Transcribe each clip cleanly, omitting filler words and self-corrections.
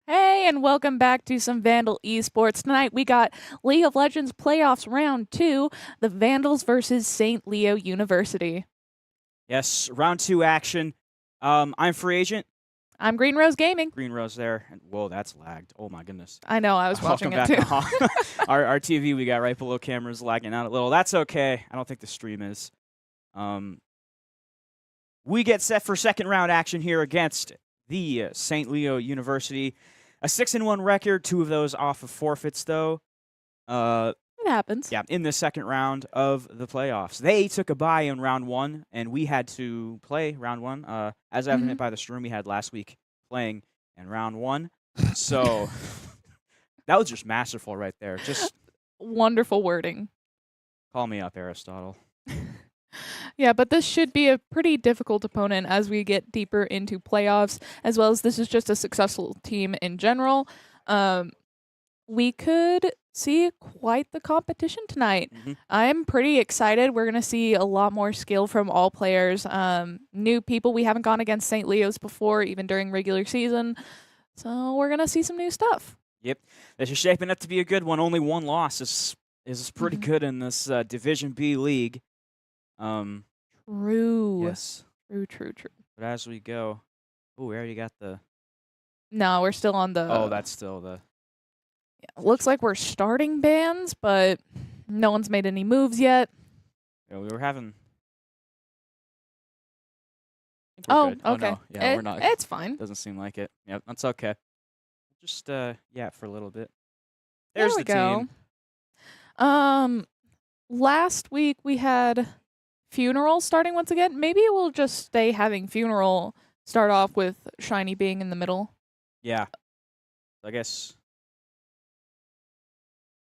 Hey, and welcome back to some Vandal Esports. Tonight we got League of Legends Playoffs Round 2, the Vandals versus St. Leo University. Yes, round 2 action. I'm Free Agent. I'm Green Rose Gaming. Green Rose there. And whoa, that's lagged. Oh my goodness. I know, I was watching it too. Our TV we got right below camera's lagging out a little. That's okay. I don't think the stream is. We get set for second round action here against the St. Leo University. A 6-1 record, 2 of those off of forfeits, though. It happens. Yeah, in the second round of the playoffs. They took a bye in round 1, and we had to play round 1, as evident by the stream we had last week. playing in round 1. So that was just masterful right there. Just Wonderful wording. call me up, Aristotle. Yeah, but this should be a pretty difficult opponent as we get deeper into playoffs, as well as this is just a successful team in general. We could see quite the competition tonight. I'm pretty excited. We're going to see a lot more skill from all players. New people. We haven't gone against St. Leo's before, even during regular season. So we're going to see some new stuff. Yep. This is shaping up to be a good one. Only one loss is pretty good in this Division B league. True. Yes. True. But as we go, we already got the. No, we're still on the. Oh, that's still the. Yeah, looks like we're starting bands, but no one's made any moves yet. Yeah, we were having. Oh, good. okay. No. Yeah, we're not. It's fine. Doesn't seem like it. Yep, that's okay. Just yeah, for a little bit. There There's we the go. team. Last week we had funeral starting once again. Maybe we'll just stay having funeral start off with Shiny being in the middle. Yeah. I guess.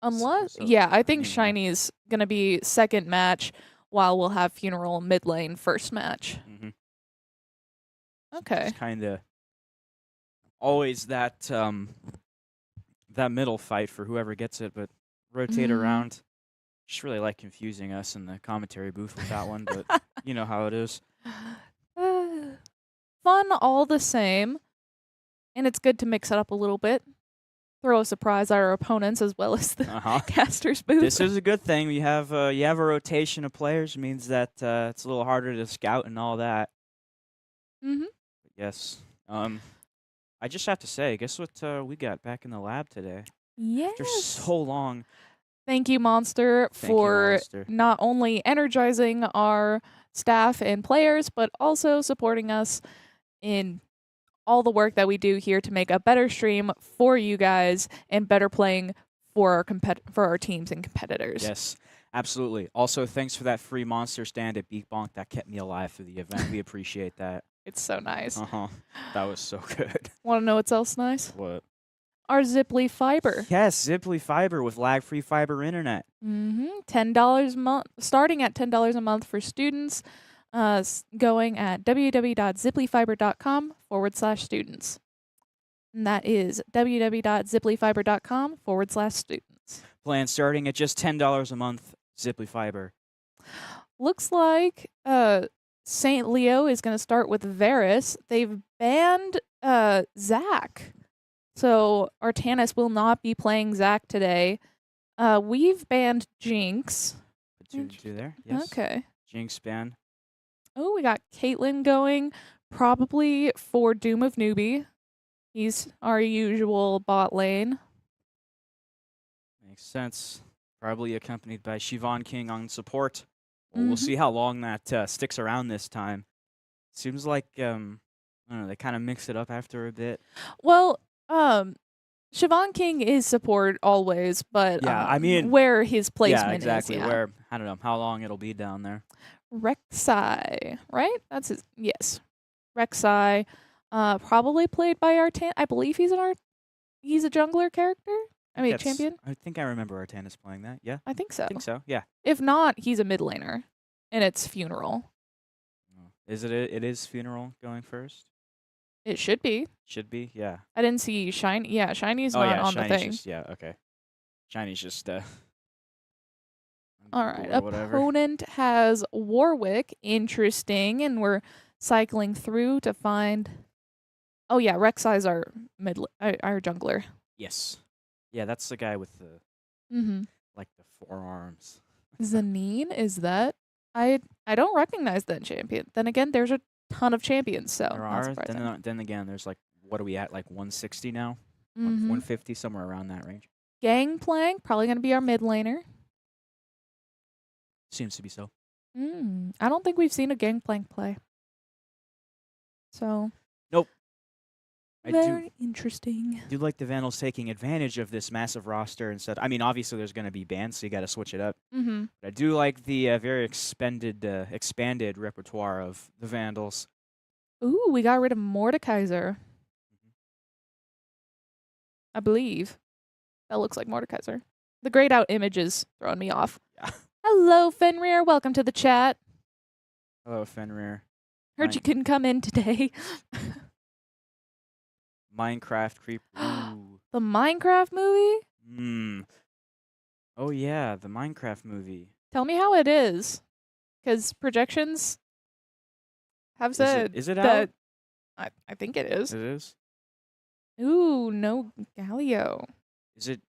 Unless, So, yeah, I think mean, Shiny's gonna be second match, while we'll have funeral mid lane first match. Okay. It's kind of always that that middle fight for whoever gets it, but rotate around. Just really like confusing us in the commentary booth with that one, but you know how it is. Fun all the same, and it's good to mix it up a little bit. Throw a surprise at our opponents as well as the casters booth. This is a good thing. You have a rotation of players, means that it's a little harder to scout and all that. Yes. I just have to say, guess what we got back in the lab today? Yes. After so long. Thank you, Monster, for not only energizing our staff and players, but also supporting us in all the work that we do here to make a better stream for you guys and better playing for our teams and competitors. Yes, absolutely. Also, thanks for that free Monster stand at Beak Bonk that kept me alive through the event. We appreciate that. It's so nice. That was so good. Want to know what's else nice? What? Our Ziply Fiber. Yes, Ziply Fiber with lag-free fiber internet. $10 a month, starting at $10 a month for students. Going at www.ziplyfiber.com/students. And that is www.ziplyfiber.com/students. Plan starting at just $10 a month, Ziply Fiber. Looks like St. Leo is going to start with Varus. They've banned Zach. So Artanis will not be playing Zach today. We've banned Jinx. Put two and two there. Yes. Okay. Jinx ban. Oh, we got Caitlyn going, probably for Doom of Newbie. He's our usual bot lane. Makes sense. Probably accompanied by Siobhan King on support. Well, we'll see how long that sticks around this time. Seems like I don't know, they kind of mix it up after a bit. Well, Siobhan King is support always, but yeah, I mean, where his placement exactly, is. Where, I don't know how long it'll be down there. Rek'Sai, right? That's his. Yes, Rek'Sai, probably played by Artan. I believe he's a jungler character. I mean, champion. I think I remember Artanis playing that. Yeah, I think so. I think so. Yeah. If not, he's a mid laner, and it's funeral. Is it? It is funeral going first. It should be. Should be. Yeah. I didn't see Shiny. Yeah, Shiny's not on Shiny's the thing. Okay. Shiny's just All right, opponent has Warwick. Interesting, and we're cycling through to find. Oh yeah, Rek'Sai's our our jungler. Yes, yeah, that's the guy with the like the forearms. Zanine, is that? I don't recognize that champion. Then again, there's a ton of champions, so there not are. surprising. Then again, there's like, what are we at? Like 160 now, 150, somewhere around that range. Gangplank, probably gonna be our mid laner. Seems to be so. I don't think we've seen a Gangplank play. So. Nope. Very interesting. I do like the Vandals taking advantage of this massive roster instead. I mean, obviously there's going to be bans, so you got to switch it up. But I do like the very expanded repertoire of the Vandals. Ooh, we got rid of Mordekaiser. I believe. That looks like Mordekaiser. The grayed out image is throwing me off. Yeah. Hello, Fenrir. Welcome to the chat. Hello, Fenrir. Heard you couldn't come in today. Minecraft creeper. Ooh. The Minecraft movie? Oh yeah, the Minecraft movie. Tell me how it is. Because projections have said Is it that out? I think it is. It is. Ooh, no Galio. Is it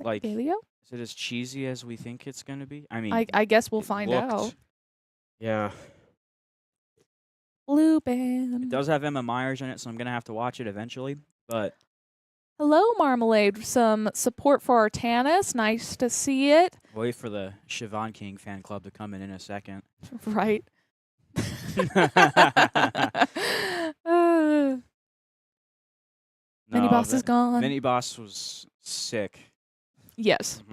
like Galio? is it as cheesy as we think it's gonna be? I mean, I guess we'll it find looked- out. Yeah. Blue It band. does have Emma Myers in it, so I'm gonna have to watch it eventually. But Hello, Marmalade. Some support for Artanis. Nice to see it. wait for the Siobhan King fan club to come in a second. Right. Mini Boss is gone. Mini Boss was sick. Yes.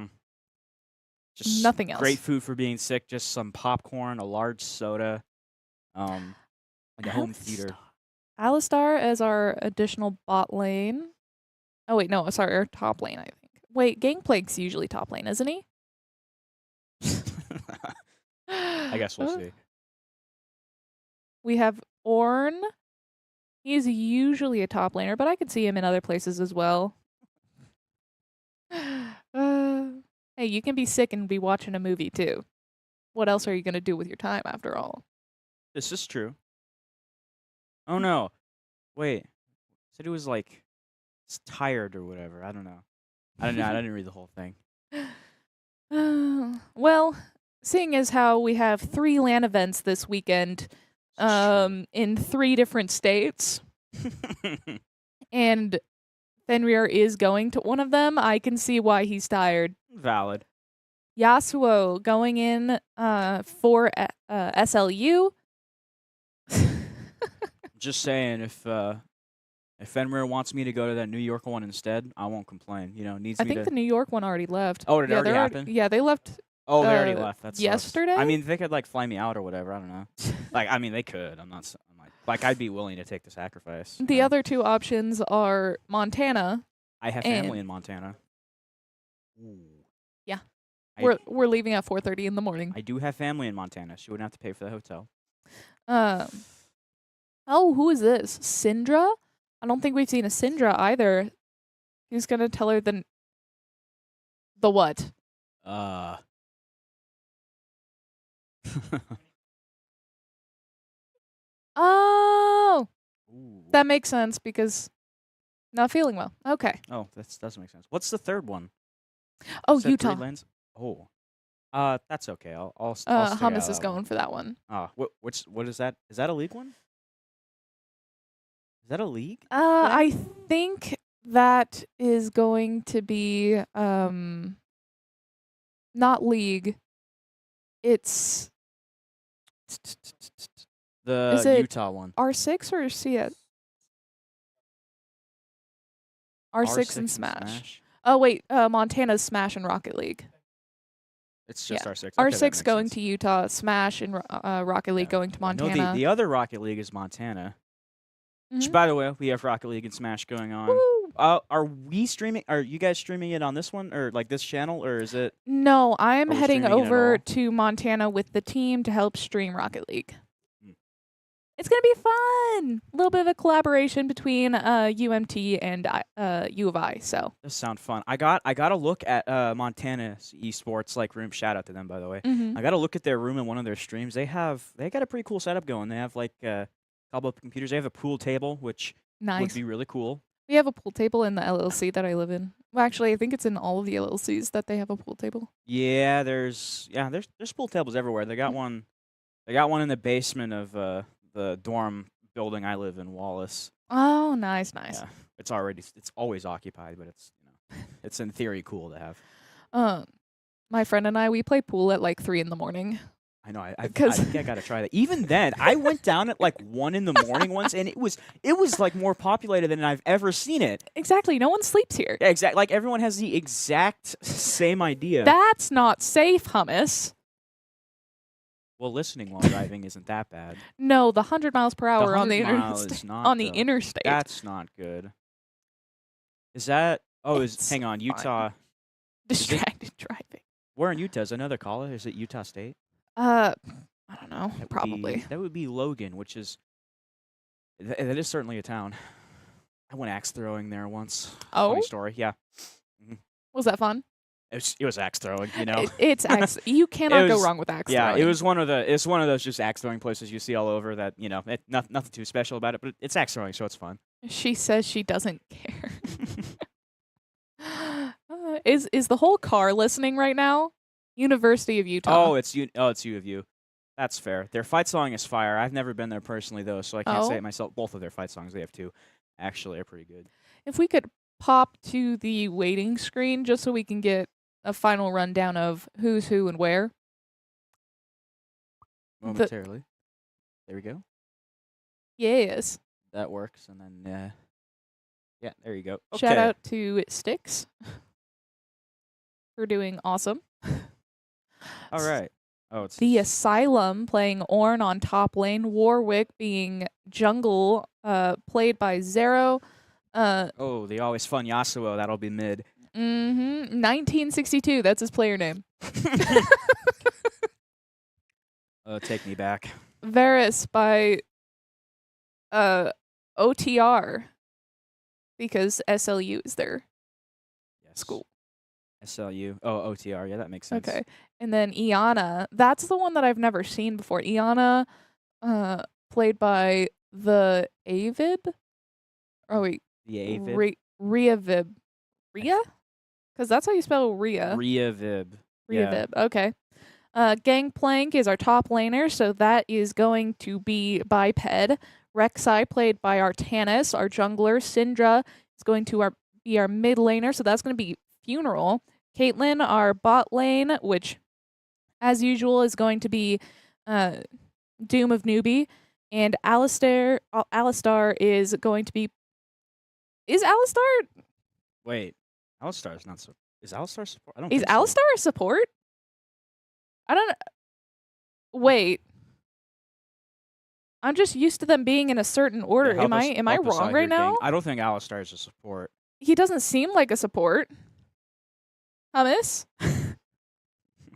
Just nothing else. Great food for being sick. Just some popcorn, a large soda, like a home theater. Alistar as our additional bot lane. Oh wait, no, sorry, our top lane. I think. Wait, Gangplank's usually top lane, isn't he? I guess we'll see. We have Ornn. He is usually a top laner, but I could see him in other places as well. Hey, you can be sick and be watching a movie too. What else are you going to do with your time after all? This is true. Oh no. Wait. Said it was like tired or whatever. I don't know. I didn't read the whole thing. Well, seeing as how we have 3 LAN events this weekend, in 3 different states, and Fenrir is going to one of them, I can see why he's tired. Valid. Yasuo going in for SLU. Just saying, if Fenrir wants me to go to that New York one instead, I won't complain. You know, needs I me think to. the New York one already left. Oh, did it already happen? Yeah, they left. Oh, they already left. That's yesterday. I mean, they could like fly me out or whatever. I don't know. Like, I mean, they could. I'm like, I'd be willing to take the sacrifice. The other 2 options are Montana. I have family in Montana. Ooh. Yeah. We're leaving at 4:30 in the morning. I do have family in Montana. She wouldn't have to pay for the hotel. Oh, who is this? Syndra? I don't think we've seen a Syndra either. Who's gonna tell her the what? Oh, Ooh. that makes sense because not feeling well. Okay. Oh, that does make sense. What's the third one? Oh, Said 3 Utah. lanes? Oh. That's okay. I'll stay out of Hummus is that going one. for that one. What is that? Is that a league one? Is that a league? I think that is going to be not league. It's The Is it Utah one. R6 or CS? R6 and R6 Smash. Oh wait, Montana's Smash and Rocket League. It's just R6. Okay, that R6 makes going sense. to Utah, Smash and Rocket League going to Montana. No, the other Rocket League is Montana. Which, by the way, we have Rocket League and Smash going on. Woo! Are we streaming? Are you guys streaming it on this one or like this channel, or is it? No, I'm Are we heading streaming it at over all? to Montana with the team to help stream Rocket League. Hmm. It's gonna be fun. A little bit of a collaboration between UMT and U of I. So This sounds fun. I got to look at Montana's esports like room. Shout out to them, by the way. I got to look at their room in one of their streams. They got a pretty cool setup going. They have like a couple of computers. They have a pool table, which nice. would be really cool. We have a pool table in the LLC that I live in. Well, actually, I think it's in all of the LLCs that they have a pool table. Yeah, there's pool tables everywhere. They got one. They got one in the basement of the dorm building I live in, Wallace. Oh, nice. Yeah, it's always occupied, but it's in theory cool to have. My friend and I, we play pool at like 3 in the morning. I know. I think I gotta try that. Even then, I went down at like 1 in the morning once, and it was like more populated than I've ever seen it. Exactly. No one sleeps here. Yeah, exactly. Like everyone has the exact same idea. That's not safe, Hummus. Well, listening while driving isn't that bad. No, the 100 miles per hour on the interstate. interstate. That's not good. Is that Hang on, fine. Utah. Distracted driving. Where in Utah? Is another college? Is it Utah State? I don't know. That would Probably. that would be Logan, which is that is certainly a town. I went axe throwing there once. Oh, Funny story. Yeah. was that fun? It was axe throwing, you know. It's axe. You cannot go was- wrong with axe Yeah, throwing. it's one of those just axe throwing places you see all over that, nothing too special about it, but it's axe throwing, so it's fun. She says she doesn't care. Is the whole car listening right now? University of Utah. It's U of U. That's fair. Their fight song is fire. I've never been there personally though, so I can't say Oh. it myself. Both of their fight songs, they have two, actually are pretty good. If we could pop to the waiting screen just so we can get a final rundown of who's who and where. Momentarily. There we go. Yes. That works, and then yeah, there you go. Shout Okay. out to Sticks for doing awesome. All right. Oh, it's The Asylum playing Ornn on top lane. Warwick being jungle, played by Zero. the always fun Yasuo. That'll be mid. 1962. That's his player name. Take me back. Varus by OTR because SLU is their Yes. school. SLU. Oh, OTR. Yeah, that makes sense. Okay. And then Iana, that's the one that I've never seen before. Iana, played by the Avid. Oh wait, The Avid. Ria Vib. Ria? Because that's how you spell Ria. Ria Vib. Ria Vib. Okay. Gangplank is our top laner, so that is going to be Biped. Rek'Sai played by Artanis, our jungler. Syndra is going to be our mid laner, so that's going to be Funeral. Caitlyn, our bot lane, which, as usual, is going to be Doom of Newbie. And Alistar is going to be... Is Alistar... Wait. Alistar's not so. Is Alistar support? I don't Is think so. Alistar a support? I don't... Wait. I'm just used to them being in a certain order. Yeah, am I help us wrong out right here, now? gang. I don't think Alistar is a support. He doesn't seem like a support. Hummus?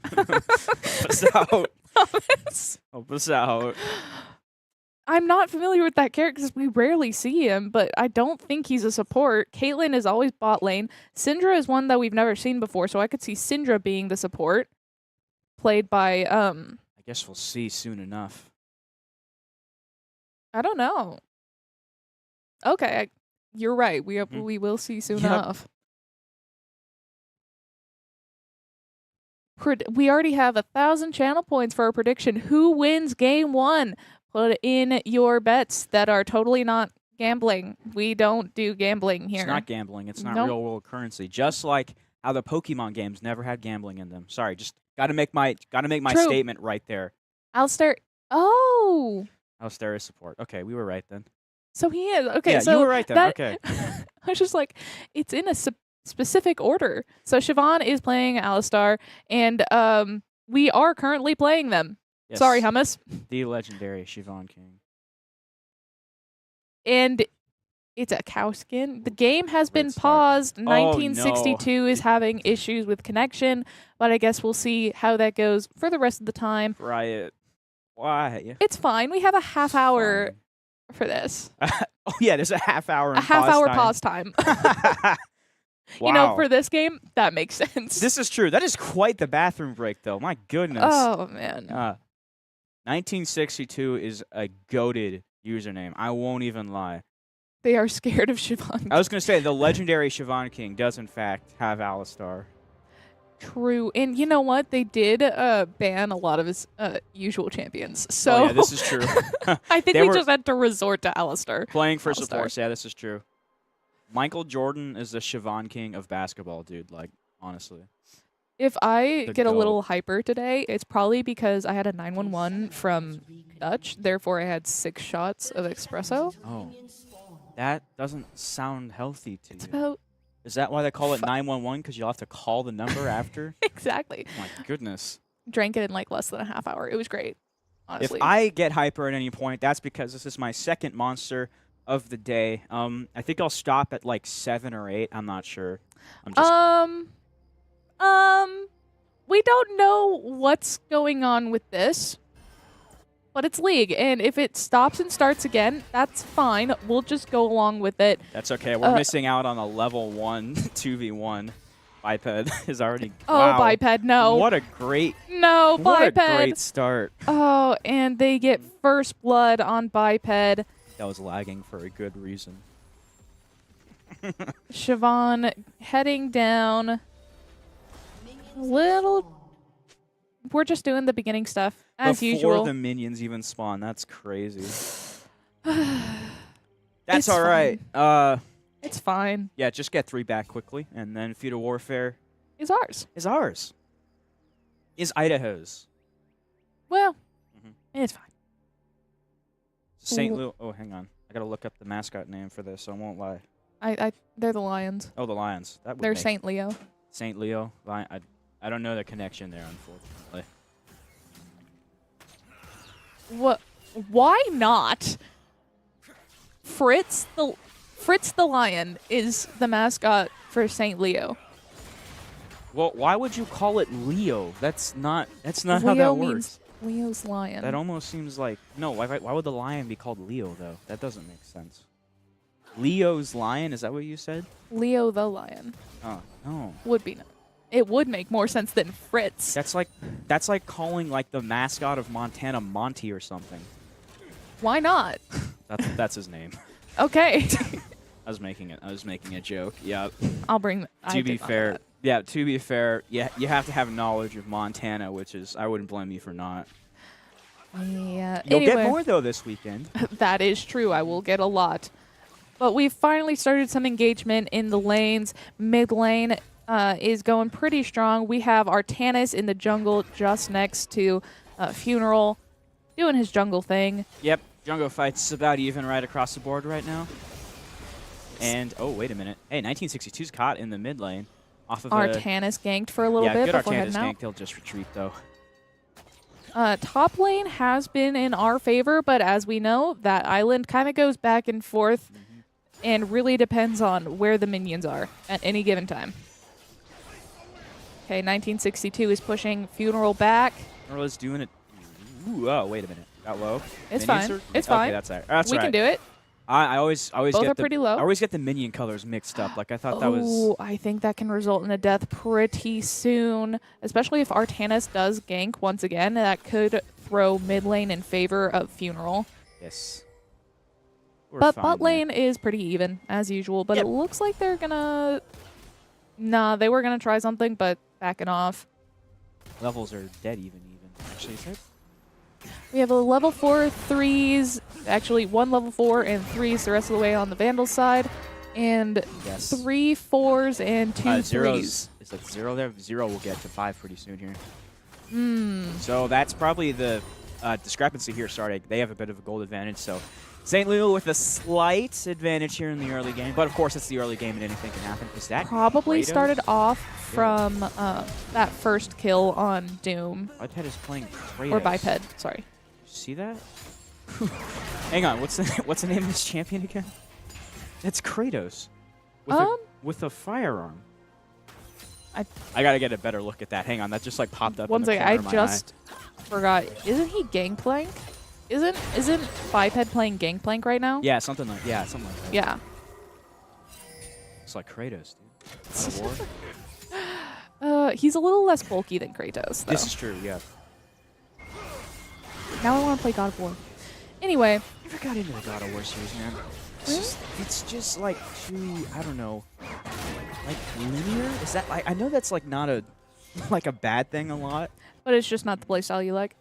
Help us out. Hummus? Help us out. I'm not familiar with that character because we rarely see him, but I don't think he's a support. Caitlyn is always bot lane. Syndra is one that we've never seen before, so I could see Syndra being the support. Played by, I guess we'll see soon enough. I don't know. Okay, you're right. We will see soon Yep. enough. We already have 1,000 channel points for our prediction. Who wins game 1? Put in your bets that are totally not gambling. We don't do gambling here. It's not gambling. It's not Nope. real world currency. Just like how the Pokemon games never had gambling in them. Sorry, just gotta make my True. statement right there. Alistar. Oh, Alistar is support. Okay, we were right then. so he is. Okay, yeah, so you were right then. that- Okay. I was just like, it's in a specific order. So Siobhan is playing Alistar, and we are currently playing them. Yes, Sorry, Hummus. the legendary Siobhan King. And it's a cow skin. The game has been Red Star. paused. Oh, 1962 is having issues with connection, but I guess we'll see how that goes for the rest of the time. Riot. Why? It's fine. We have a half hour for this. Oh yeah, there's a half hour. A half hour pause time. Wow. You know, for this game, that makes sense. This is true. That is quite the bathroom break, though. My goodness. Oh, man. 1962 is a goated username. I won't even lie. They are scared of Siobhan. I was going to say, the legendary Siobhan King does, in fact, have Alistar. True. And you know what? They did ban a lot of his usual champions. So Oh, yeah, this is true. I think They we were just had to resort to Alistar. playing for Alistar. supports. Yeah, this is true. Michael Jordan is the Siobhan King of basketball, dude. Like, honestly. If I The get a goat. little hyper today, it's probably because I had a 911 from Dutch. Therefore, I had 6 shots of espresso. Oh. That doesn't sound healthy to It's you. about Is that why they call it 911? Because you'll have to call the number after? exactly. My goodness. Drank it in like less than a half hour. It was great, honestly. If I get hyper at any point, that's because this is my second monster of the day. I think I'll stop at like 7 or 8. I'm not sure. I'm just We don't know what's going on with this, but it's League, and if it stops and starts again, that's fine. We'll just go along with it. That's okay. We're missing out on a level 1 2v1. Biped is already. Oh, wow. Biped, no. What a great. No, What Biped. a great start. Oh, and they get first blood on Biped. That was lagging for a good reason. Siobhan heading down. We're just doing the beginning stuff, as usual. Before the minions even spawn. That's crazy. That's It's all right. It's fine. Yeah, just get 3 back quickly, and then Feudal Warfare It's ours. is ours. Is Idaho's. Well, it's fine. St. Louis. Oh, hang on. I gotta look up the mascot name for this. I won't lie. They're the Lions. Oh, the Lions. That would They're make St. Leo. St. Leo. I don't know the connection there, unfortunately. What? Why not? Fritz the Lion is the mascot for St. Leo. Well, why would you call it Leo? That's not how Leo that means works. Leo's lion. That almost seems like no. Why would the lion be called Leo though? That doesn't make sense. Leo's lion? Is that what you said? Leo the Lion Oh no. would be. It would make more sense than Fritz. That's like calling like the mascot of Montana Monty or something. Why not? That's his name. Okay. I was making a joke. Yeah. I'll bring. To be fair, yeah. To be fair, yeah. You have to have knowledge of Montana, which is I wouldn't blame you for not. Yeah. You'll anyway, get more though this weekend. That is true. I will get a lot. But we've finally started some engagement in the lanes. Mid lane is going pretty strong. We have Artanis in the jungle just next to Funeral, doing his jungle thing. Yep. Jungle fight's about even right across the board right now. And oh, wait a minute. Hey, 1962's caught in the mid lane off of Artanis ganked for a little bit good before Artanis heading out. gank. He'll just retreat though. Top lane has been in our favor, but as we know, that island kind of goes back and forth and really depends on where the minions are at any given time. Okay, 1962 is pushing Funeral back. Funeral's doing it. Ooh, oh, wait a minute. Got low. It's Minions fine. are- It's okay, fine. That's all right. That's We all can right. do it. I always Both get are pretty low. I always get the minion colors mixed up. Like I thought that was. Oh, I think that can result in a death pretty soon, especially if Artanis does gank once again. That could throw mid lane in favor of Funeral. Yes. We're But fine bot there. lane is pretty even, as usual. But Yep. it looks like they're gonna... Nah, they were gonna try something, but backing off. Levels are dead even. Actually, is it? We have a level 4 threes, actually 1 level 4 and 3s the rest of the way on the Vandal side, and Yes. 3 4s and 2 Zeros. 3s. Is that 0 there? 0 will get to 5 pretty soon here. Hmm. So that's probably the discrepancy here starting. They have a bit of a gold advantage, so St. Louis with a slight advantage here in the early game. But of course, it's the early game and anything can happen. Is that Probably Kratos? started off from that first kill on Doom. Biped is playing Kratos. Or Biped, sorry. See that? Hang on, what's the name of this champion again? That's Kratos. With a firearm. I gotta get a better look at that. Hang on, that just like popped up. One in the second, corner I of my just forgot. Isn't he Gangplank? Isn't Biped playing Gangplank right now? Yeah, something like that. Yeah. It's like Kratos, dude. God of War. He's a little less bulky than Kratos, though. This is true, yeah. Now I want to play God of War. Anyway. Never got into the God of War series, man. It's just like too, I don't know, like linear? Is that, I know that's like not a, like a bad thing a lot. But it's just not the playstyle you like.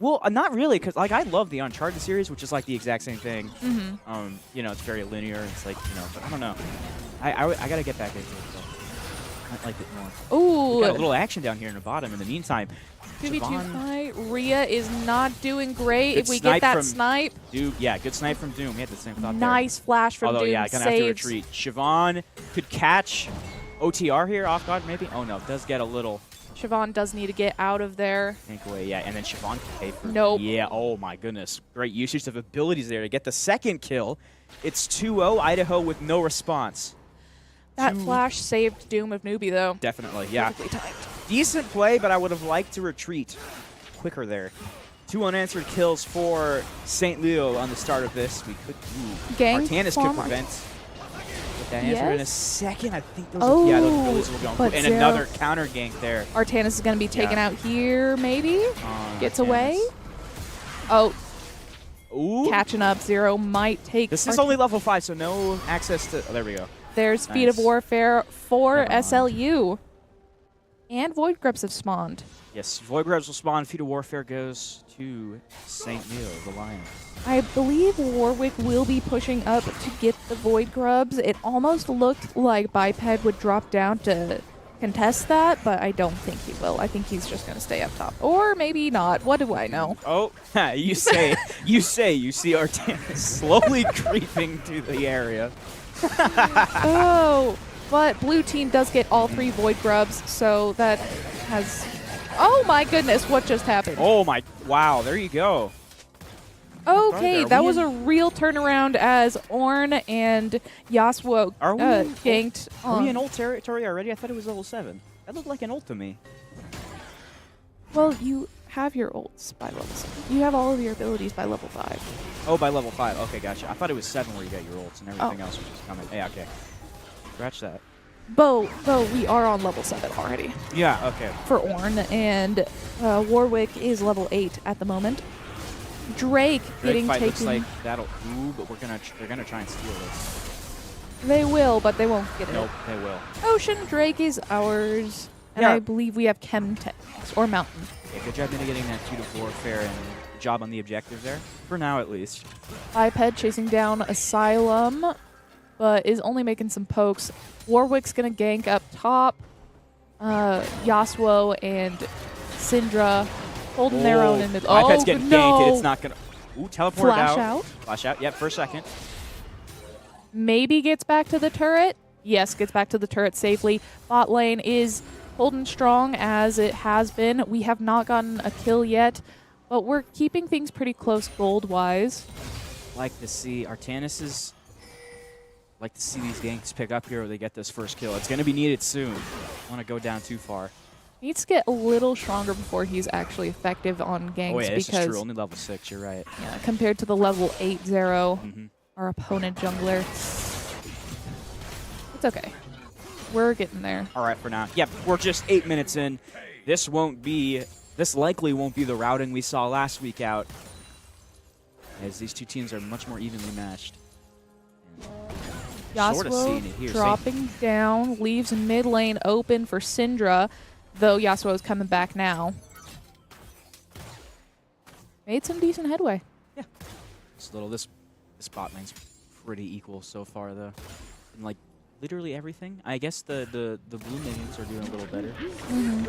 Well, not really, because like I love the Uncharted series, which is like the exact same thing. Mm-hmm. You know, it's very linear. It's like, you know, but I don't know. I gotta get back into it. So. I like it more. Ooh. We got a little action down here in the bottom. In the meantime, 2v2 Siobhan- fight. Rhea is not doing great. Good If we snipe get that from snipe, Doom, yeah, good snipe from Doom. He had the same thought there. nice flash from Although, Doom. yeah, gonna have to Saves. retreat. Siobhan could catch OTR here off guard, maybe. Oh no, does get a little Siobhan does need to get out of there. tank away, yeah, and then Siobhan can pay for. Nope. Yeah, oh my goodness, great usage of abilities there to get the second kill. It's 2-0 Idaho with no response. That flash saved Doom of Newbie, though. Definitely, yeah. Perfectly timed. Decent play, but I would have liked to retreat quicker there. 2 unanswered kills for St. Leo on the start of this. We could, Artanis could prevent. Get that answer in a second. I think those are, yeah, those abilities were going for. And another counter gank there. Artanis is going to be taken out here, maybe. Gets away. Oh. Ooh. Catching up. Zero might take. This is only level 5, so no access to. Oh, there we go. There's Feet of Warfare for SLU. And Void Grubs have spawned. Yes, Void Grubs will spawn. Feet of Warfare goes to St. Leo, the Lion. I believe Warwick will be pushing up to get the Void Grubs. It almost looked like Biped would drop down to contest that, but I don't think he will. I think he's just going to stay up top. Or maybe not. What do I know? Oh, you say. You see Artanis slowly creeping to the area. Oh, but blue team does get all 3 Void Grubs, so that has... Oh my goodness, what just happened? Oh my, wow, there you go. Okay, that was a real turnaround as Ornn and Yasuo ganked. Are we in ult territory already? I thought it was level 7. That looked like an ult to me. Well, you have your ults by level 7. You have all of your abilities by level 5. Oh, by level 5. Okay, gotcha. I thought it was 7 where you get your ults and everything else was just coming. Yeah, okay. Scratch that. Though we are on level 7 already. Yeah, okay. For Ornn, and Warwick is level 8 at the moment. Drake getting fight taken. Looks like that'll. Ooh, but they're gonna try and steal this. They will, but they won't get it. Nope, they will. Ocean Drake is ours, and I believe we have Chemtex or Mountain. Yeah, good job mitigating that Feet of Warfare and job on the objective there, for now at least. Biped chasing down Asylum, but is only making some pokes. Warwick's gonna gank up top. Yasuo and Syndra holding their own in mid. Biped's getting ganked, and it's not gonna. Ooh, teleport out. Flash out. Yep, for a second. Maybe gets back to the turret. Yes, gets back to the turret safely. Bot lane is holding strong as it has been. We have not gotten a kill yet, but we're keeping things pretty close gold-wise. Like to see Artanis's. Like to see these ganks pick up here, or they get this first kill. It's going to be needed soon. Don't want to go down too far. Needs to get a little stronger before he's actually effective on ganks. Oh yeah, this because is true. Only level 6. You're right. Yeah, compared to the level 8-0, our opponent jungler. It's okay. We're getting there. All right, for now. Yep, we're just 8 minutes in. This likely won't be the routing we saw last week out, as these two teams are much more evenly matched. Yasuo dropping down, leaves mid lane open for Syndra, though Yasuo is coming back now. Made some decent headway. Yeah. This bot lane's pretty equal so far, though. And like literally everything. I guess the blue minions are doing a little better in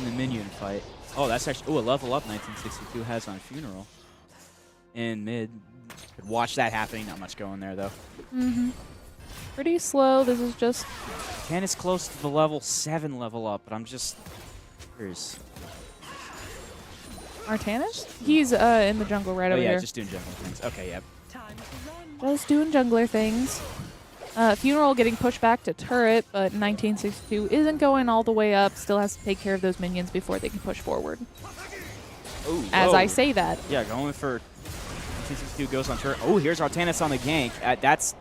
the minion fight. Oh, that's actually a level up 1962 has on Funeral in mid. Could watch that happening. Not much going there though. Pretty slow. This is just. Ken is close to the level 7 level up, but I'm just. Here's Artanis? He's in the jungle right over here. here. Just doing jungle things. Okay, yep. Just doing jungler things. Funeral getting pushed back to turret, but 1962 isn't going all the way up. Still has to take care of those minions before they can push forward. Ooh, As I say that. Yeah, going for 1962 goes on turret. Oh, here's Artanis on the gank. That's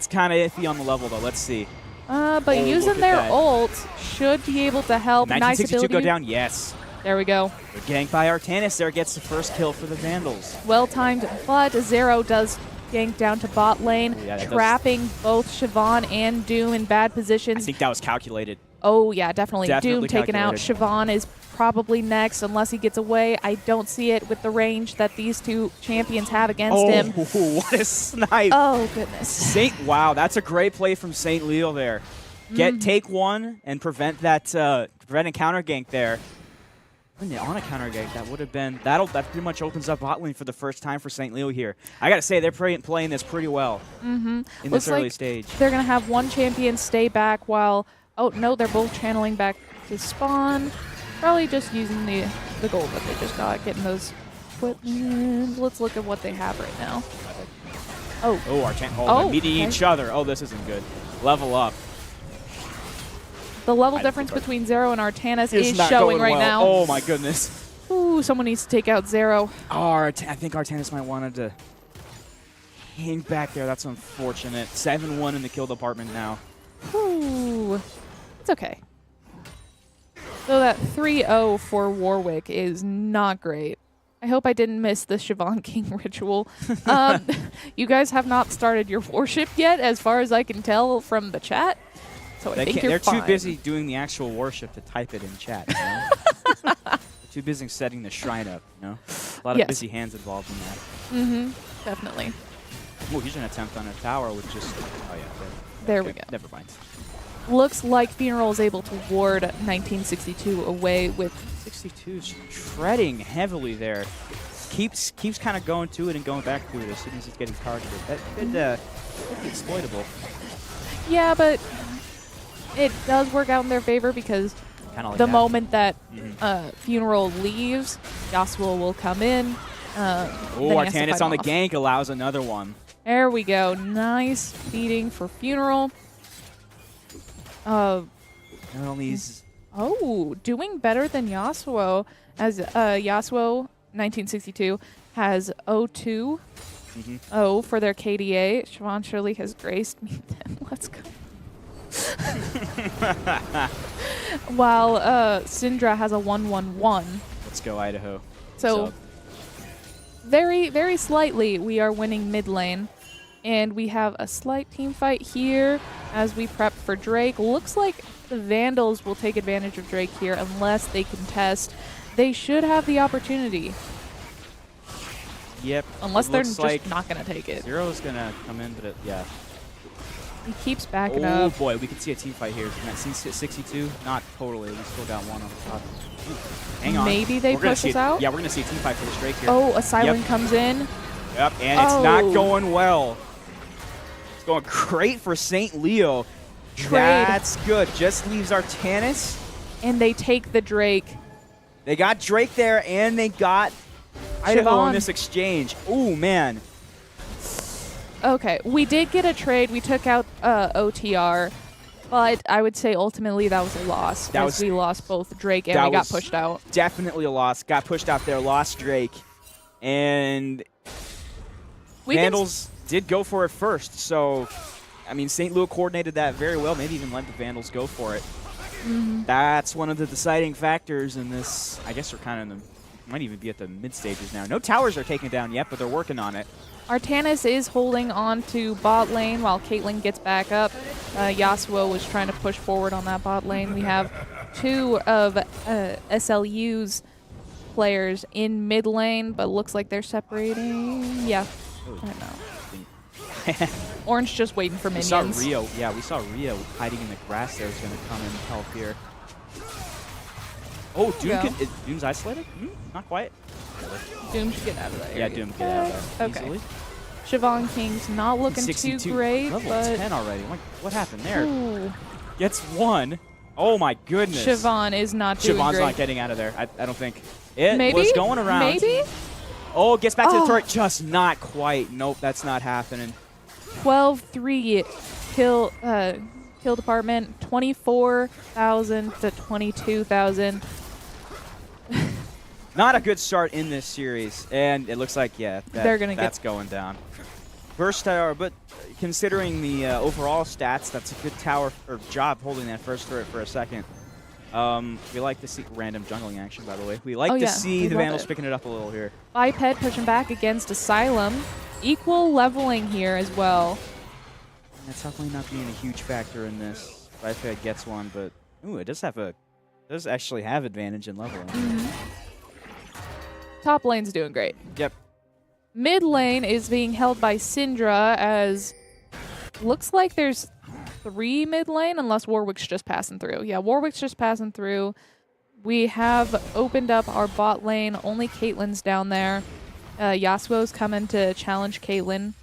kind of iffy on the level, though. Let's see. But using their ult should be able to help. 1962 nice ability. Go down. Yes. There we go. Good gank by Artanis. There gets the first kill for the Vandals. Well timed, but Zero does gank down to bot lane, trapping both Siobhan and Doom in bad positions. I think that was calculated. Oh, yeah, definitely. Doom taken out. Calculated. Siobhan is probably next unless he gets away. I don't see it with the range that these two champions have against him. Oh, what a snipe. Oh, goodness. Wow, that's a great play from St. Leo there. Take one and prevent that prevent a counter gank there. On a counter gank, that would have been that pretty much opens up bot lane for the first time for St. Leo here. I gotta say they're playing this pretty well in this early stage. They're gonna have one champion stay back while no, they're both channeling back to spawn. Probably just using the gold that they just got, getting those equipment. Let's look at what they have right now. Oh. Oh, our they're Oh, meeting okay. each other. Oh, this isn't good. Level up. The level I don't difference think our- between Zero and Artanis It's is not showing going right well. now. Oh my goodness. Ooh, someone needs to take out Zero. Oh, I think Artanis might wanted to hang back there. That's unfortunate. 7-1 in the kill department now. Ooh. It's okay. So that 3-0 for Warwick is not great. I hope I didn't miss the Siobhan King ritual. You guys have not started your warship yet, as far as I can tell from the chat. So I think you're They're fine. too busy doing the actual worship to type it in chat. You know? They're too busy setting the shrine up. You know, a lot of Yes. busy hands involved in that. Mm-hmm. Definitely. Oh, here's an attempt on a tower with just. Oh yeah. There okay, we go. Never mind. Looks like Funeral is able to ward 1962 away with 62's treading heavily there. Keeps kind of going to it and going back to it as soon as it's getting targeted. That could be exploitable. Yeah, but it does work out in their favor because Kind of like the that. moment that Mhm. Funeral leaves, Yasuo will come in. Oh, then he has to Artanis fight on the off. gank allows another one. There we go. Nice beating for Funeral. Not only is Oh, doing better than Yasuo, as Yasuo 1962 has 0-2 for their KDA. Siobhan Shirley has graced me. Let's go. While Syndra has a 1-1-1. let's go Idaho. So very, very slightly we are winning mid lane. And we have a slight team fight here as we prep for Drake. Looks like the Vandals will take advantage of Drake here unless they contest. They should have the opportunity. Yep. Unless it they're looks just like not going to take it. Zero's gonna come in, but yeah. He keeps backing Oh up. boy, we can see a team fight here. That scene 62, not totally. We still got one on the top. Hang on. Maybe they We're gonna push see us it- out? Yeah, we're gonna see a team fight for this Drake here. Oh, a Silent Yep. comes in. Yep, and it's not Oh. going well. It's going great for St. Leo. Trade. That's good. Just leaves Artanis. And they take the Drake. They got Drake there, and they got Idaho Siobhan. in this exchange. Oh man. Okay, we did get a trade. We took out OTR. But I would say ultimately that was a loss. That Because was- we lost both Drake and that we got was- pushed out. Definitely a loss. Got pushed out there, lost Drake. And We can Vandals did go for it first. So, I mean, St. Louis coordinated that very well. Maybe even let the Vandals go for it. That's one of the deciding factors in this. I guess we're kind of in the, might even be at the mid stages now. No towers are taken down yet, but they're working on it. Artanis is holding on to bot lane while Caitlyn gets back up. Yasuo was trying to push forward on that bot lane. We have two of SLU's players in mid lane, but looks like they're separating. Yeah, I don't know. Orange just waiting for We saw minions. Rio. Yeah, we saw Rio hiding in the grass there. Is going to come and help here. Oh, Doom Go. is Doom's isolated? Not quite. Doom should get out of there. Yeah, Doom get out of there Okay. easily. Siobhan King's not looking too 62, great, level but 10 already. What happened there? ooh, Gets one. Oh my goodness. Siobhan is not doing Siobhan's great. not getting out of there. I don't think. It Maybe was going around. Maybe Oh, gets back to the Oh. turret. Just not quite. Nope, that's not happening. 12-3 kill department, 24,000 to 22,000. Not a good start in this series, and it looks like They're gonna that's going down. First tower, but considering the overall stats, that's a good tower or job holding that first turret for a second. We like to see random jungling action, by the way. We like Oh, to yeah, see we the love Vandals it. picking it up a little here. Biped pushing back against Asylum. Equal leveling here as well. That's definitely not being a huge factor in this. Biped gets one, but ooh, it does actually have advantage in leveling. Top lane's doing great. Yep. Mid lane is being held by Syndra as looks like there's 3 mid lane unless Warwick's just passing through. Yeah, Warwick's just passing through. We have opened up our bot lane. Only Caitlyn's down there. Yasuo's coming to challenge Caitlyn.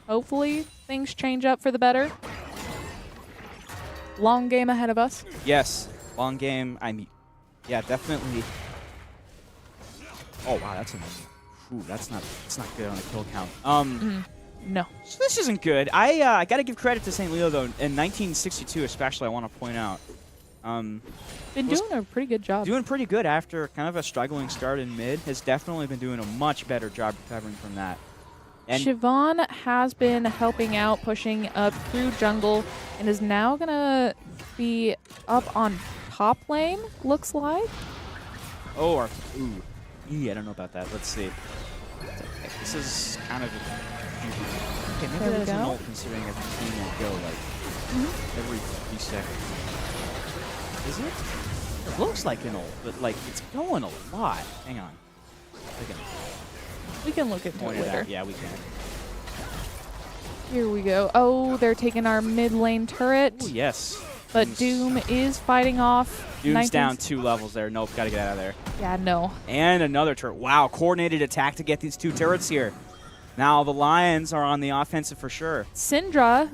Hopefully things change up for the better. Long game ahead of us. Yes, long game. Yeah, definitely. Oh wow, that's not good on a kill count. No. So this isn't good. I got to give credit to St. Leo, though. In 1962 especially, I want to point out. Been doing a pretty good job. Doing pretty good after kind of a struggling start in mid. Has definitely been doing a much better job recovering from that. And Siobhan has been helping out, pushing up through jungle, and is now going to be up on top lane, looks like. oh, ooh. I don't know about that. Let's see. This is kind of okay, maybe There we that's an go. ult considering every team will go like every 3 seconds. Is it? It looks like an ult, but like it's going a lot. Hang on. We can look into it Point it later. out. Yeah, we can. Here we go. Oh, they're taking our mid lane turret. Oh, yes. But Doom is fighting off. Doom's down 2 levels there. Nope, gotta get out of there. Yeah, no. And another turret. Wow, coordinated attack to get these 2 turrets here. Now the Lions are on the offensive for sure. Syndra,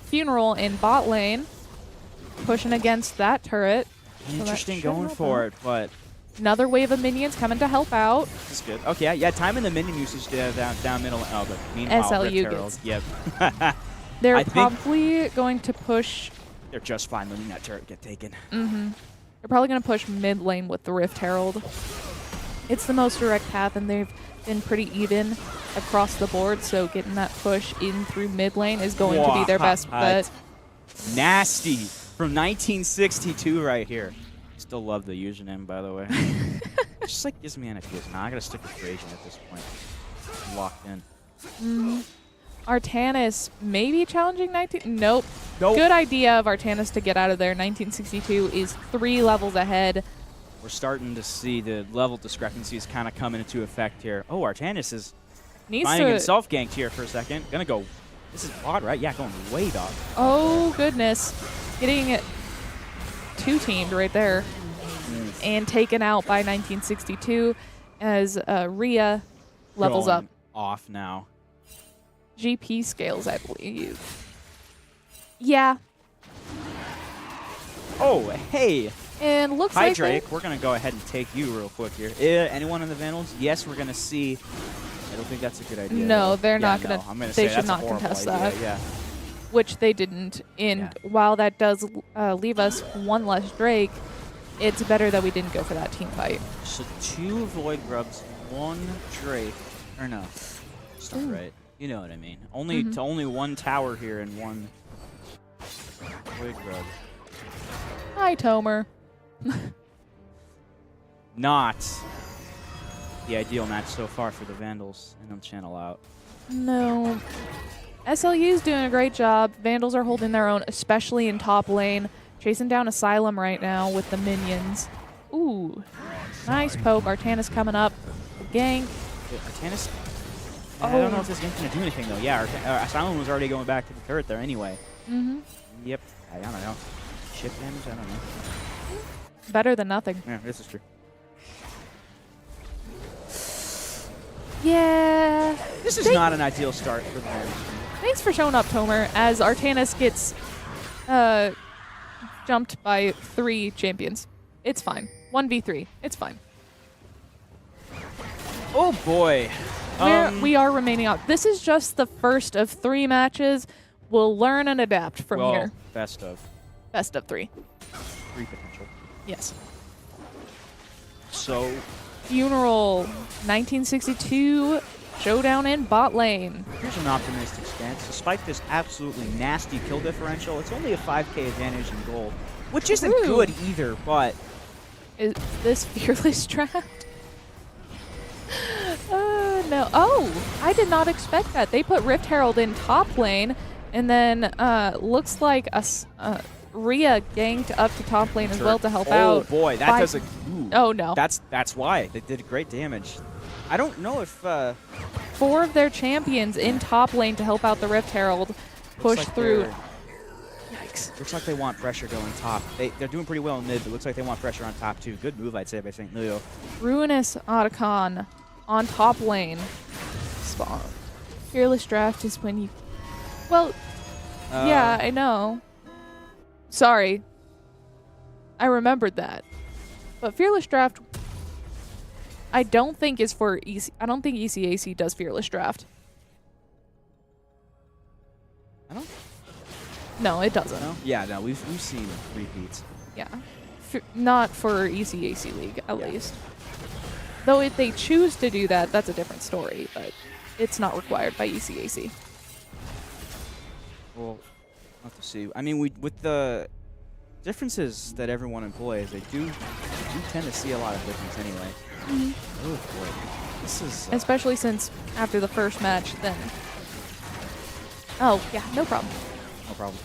Funeral in bot lane, pushing against that turret. Interesting going for it, but Another wave of minions coming to help out. this is good. Okay, yeah, time in the minion usage down middle. Oh, but meanwhile, SLU Rift Herald. gets- Yep. They're I think- probably going to push. They're just fine letting that turret get taken. They're probably going to push mid lane with the Rift Herald. It's the most direct path, and they've been pretty even across the board. So getting that push in through mid lane is going to be their best bet. Nasty from 1962 right here. Still love the username, by the way. Just like gives me ideas. Nah, I gotta stick with Trajan at this point. I'm locked in. Artanis maybe challenging 19. Nope. Nope. Good idea of Artanis to get out of there. 1962 is 3 levels ahead. We're starting to see the level discrepancies kind of coming into effect here. Oh, Artanis is Needs finding to. himself ganked here for a second. Gonna go. This is odd, right? Yeah, going way dog. Oh goodness, getting it 2-teamed right there, and taken out by 1962 as Rhea levels Going up. off now. GP scales, I believe. Yeah, Oh, hey. and looks Hi, like they- Drake. We're going to go ahead and take you real quick here. Anyone in the Vandals? Yes, we're going to see. I don't think that's a good idea. No, though. they're Yeah, not gonna- no, I'm gonna they say should that's a not horrible contest idea, that. Yeah. which they didn't. And while that does leave us 1 less Drake, it's better that we didn't go for that team fight. So 2 Void Grubs, 1 Drake. Or no. That's not right. You know what I mean. Only to only 1 tower here and 1 Void Grub. Hi, Tomer. Not the ideal match so far for the Vandals, and they'll channel out. No. SLU's doing a great job. Vandals are holding their own, especially in top lane. Chasing down Asylum right now with the minions. Ooh. Nice poke. Artanis coming up. Gank. Artanis. I don't know if this game's going to do anything, though. Yeah, Asylum was already going back to the turret there anyway. Yep. I don't know. Chip damage? I don't know. Better than nothing. Yeah, this is true. Yeah. This is not an ideal start for the Vandals. Thanks for showing up, Tomer, as Artanis gets jumped by 3 champions. It's fine. 1v3. It's fine. Oh, boy. We are remaining out. This is just the first of 3 matches. We'll learn and adapt from well, here. best of Best of 3. 3 potential. Yes. So, Funeral, 1962, showdown in bot lane. here's an optimistic stance. Despite this absolutely nasty kill differential, it's only a 5k advantage in gold, which isn't True. good either, but Is this Fearless draft? No. Oh, I did not expect that. They put Rift Herald in top lane, and then looks like Rhea ganked up to top lane as well to help out. Oh boy, that by- does a. Ooh, Oh no. That's why they did great damage. I don't know if 4 of their champions in top lane to help out the Rift Herald. Push like through. they're- Yikes. Looks like they want pressure going top. They're doing pretty well in mid, but looks like they want pressure on top too. Good move, I'd say, by St. Leo. Ruinous Otacon on top lane. Spawn. Fearless draft is when you. Well, yeah, I know. Sorry. I remembered that. But Fearless draft, I don't think is for EC. I don't think ECAC does Fearless draft. I don't No, it doesn't. know. Yeah, no, we've seen repeats. Yeah. Not for ECAC League, at Yeah. least. Though if they choose to do that, that's a different story, but it's not required by ECAC. Well, we'll have to see. I mean, with the differences that everyone employs, they do tend to see a lot of difference anyway. Oh boy, this is Especially since after the first match, then... Oh, yeah, no problem. no problem.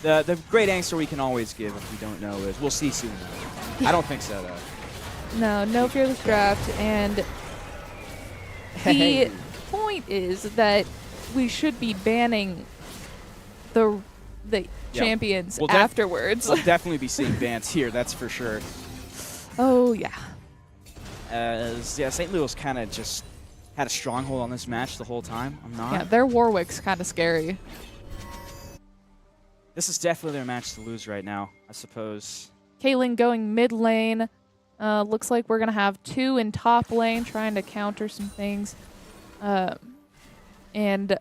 The great answer we can always give if we don't know is we'll see soon. I don't think so though. No fearless draft, and the point is that we should be banning the champions afterwards. We'll definitely be seeing bans here, that's for sure. Oh, yeah. Yeah, St. Louis kind of just had a stronghold on this match the whole time. I'm not. Yeah, their Warwick's kind of scary. This is definitely their match to lose right now, I suppose. Caitlyn going mid lane. Looks like we're going to have 2 in top lane trying to counter some things. And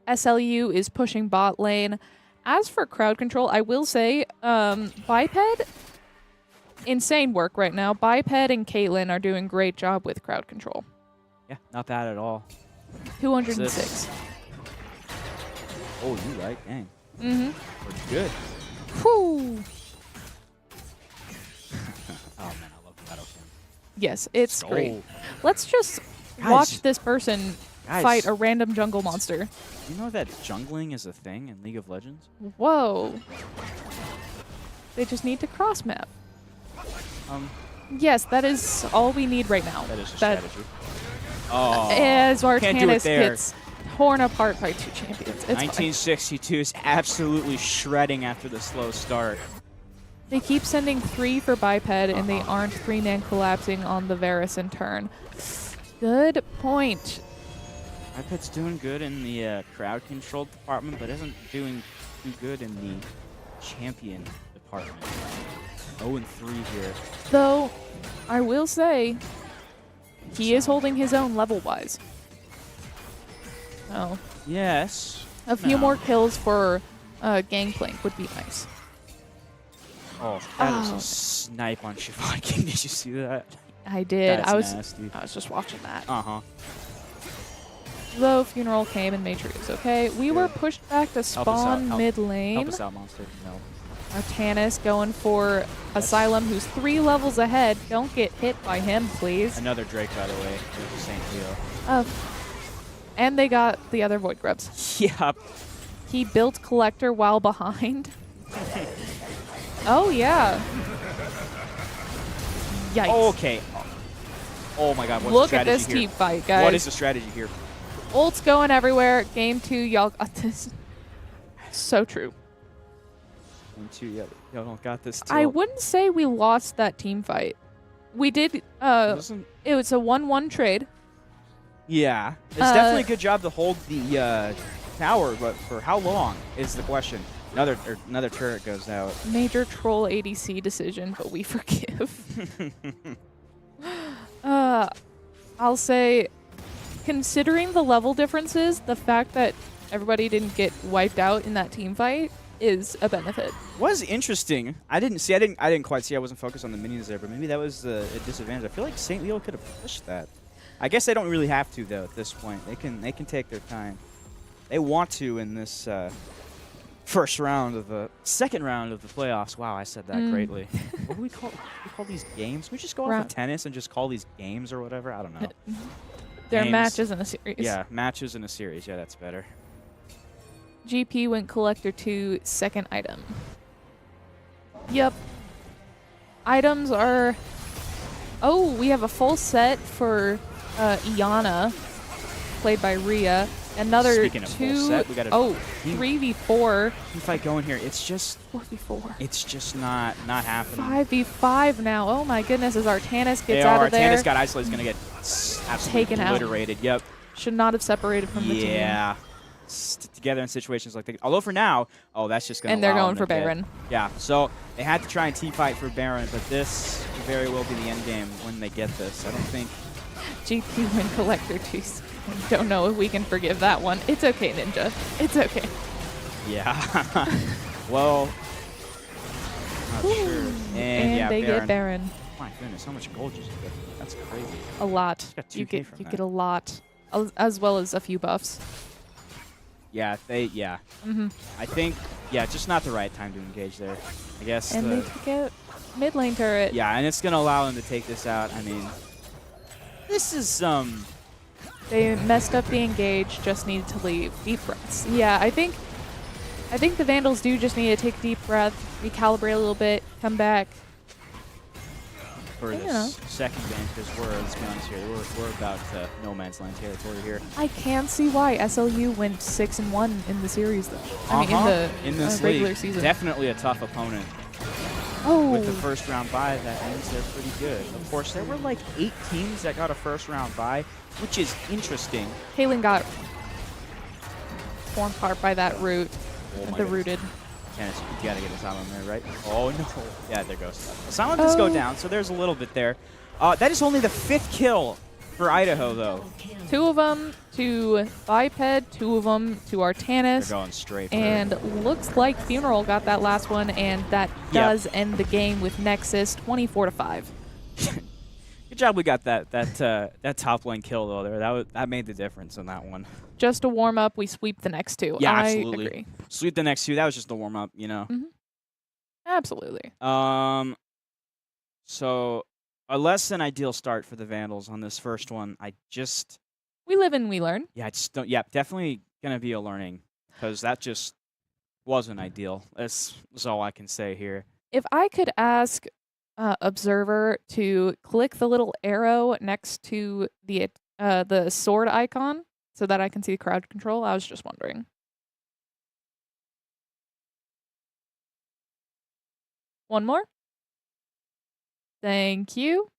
SLU is pushing bot lane. As for crowd control, I will say Biped, insane work right now. Biped and Caitlyn are doing great job with crowd control. Yeah, not bad at all. 206. Oh, you right? Dang. Mm-hmm. Pretty good. Whew. Oh, man, I love the battle cam. Yes, it's So- great. Let's just Guys. watch this person Guys. fight a random jungle monster. You know that jungling is a thing in League of Legends? Whoa. They just need to cross map. Yes, Yes, that is all we need right now. that is a strategy. Oh, As can't do it Artanis there. gets torn apart by 2 champions. It's fine. 1962 is absolutely shredding after the slow start. They keep sending 3 for Biped, and they aren't 3-man collapsing on the Varus in turn. Good point. iPad's doing good in the crowd control department, but isn't doing too good in the champion department. 0-3 here. Though, I will say, he is holding his own level-wise. Oh. Yes. A few No. more kills for Gangplank would be nice. Oh, that is Oh. a snipe on Siobhan King. Did you see that? I did. That's I was nasty. just watching that. Uh-huh. Though Funeral came and made sure it was okay. We were pushed back to Help us out. spawn Help- mid Help lane. us out, Monster. No. Artanis going for Asylum, who's 3 levels ahead. Don't get hit by him, please. Another Drake, by the way. There's St. Leo. And they got the other Void Grubs. Yep. He built Collector while behind. Oh, yeah. Yikes. Okay. Oh my God. What's Look the at strategy this here? team fight, guys. What is the strategy here? Ult's going everywhere. Game 2, y'all got this. So true. 1-2. Yeah, y'all don't got this. I wouldn't say we lost that team fight. We did. It was a 1-1 trade. Yeah, it's definitely a good job to hold the tower, but for how long is the question? Another turret goes out. Major troll ADC decision, but we forgive. I'll say, considering the level differences, the fact that everybody didn't get wiped out in that team fight is a benefit. Was interesting. I didn't quite see. I wasn't focused on the minions there, but maybe that was a disadvantage. I feel like St. Leo could have pushed that. I guess they don't really have to though at this point. They can take their time. They want to in this second round of the playoffs. Wow, I said that greatly. What do we call these games? Can we just go off of tennis and just call these games or whatever? I don't know. They're Games. matches in a series. Yeah, matches in a series. Yeah, that's better. GP went Collector 2, second item. Yep. Items are... Oh, we have a full set for Iana, played by Rhea. Another Speaking of 2... full set, we got a 3v4. team fight going here. It's just 4v4. It's just not happening. 5v5 now. Oh my goodness, as Artanis gets out of there. Artanis got isolated. Is going to get absolutely Taken out. obliterated. Yep. Should not have separated from the team. Yeah. Together in situations like that. Although for now, that's just going to And they're going for Baron. Yeah, so they had to try and T-fight for Baron, but this very well be the end game when they get this. I don't think... GP win Collector 2. Don't know if we can forgive that one. It's okay, Ninja. It's okay. Yeah. Well, not sure. And yeah, they Baron. get Baron. My goodness, how much gold did you get? That's crazy. A lot. Just got You 2K get from you that. get a lot, as well as a few buffs. Yeah, yeah. Mhm. I think, yeah, just not the right time to engage there. I guess. And they get mid lane turret. Yeah, and it's gonna allow him to take this out. I mean, this is They messed up the engage. Just needed to leave. Deep breaths. Yeah, I think the Vandals do just need to take a deep breath, recalibrate a little bit, come back. for You this know. second game because let's be honest here, we're about no man's land territory here. I can't see why SLU went 6-1 in the series, though. I mean, in the this regular league, season. definitely a tough opponent. Oh, With the first round bye, that means they're pretty good. Of course, there were like 8 teams that got a first round bye, which is interesting. Kalen got torn apart by that root. Oh my The goodness. rooted. Tennis, you gotta get a silent there, right? Oh no. Yeah, there goes. Silent does go down, so there's a little bit there. That is only the 5th kill for Idaho, though. 2 of them to Biped, 2 of them to They're Artanis. going straight for And looks like Funeral got that last one, and that does end the game with Nexus 24-5. Good job we got that top lane kill, though. That made the difference in that one. Just a warm up, we sweep the next 2. Yeah, I absolutely. agree. Sweep the next 2. That was just a warm up, you know. Absolutely. So a less than ideal start for the Vandals on this first one. We live and we learn. Yeah, I just don't. Yeah, definitely gonna be a learning because that just wasn't ideal. That's all I can say here. If I could ask Observer to click the little arrow next to the sword icon so that I can see crowd control, I was just wondering. One more. Thank you.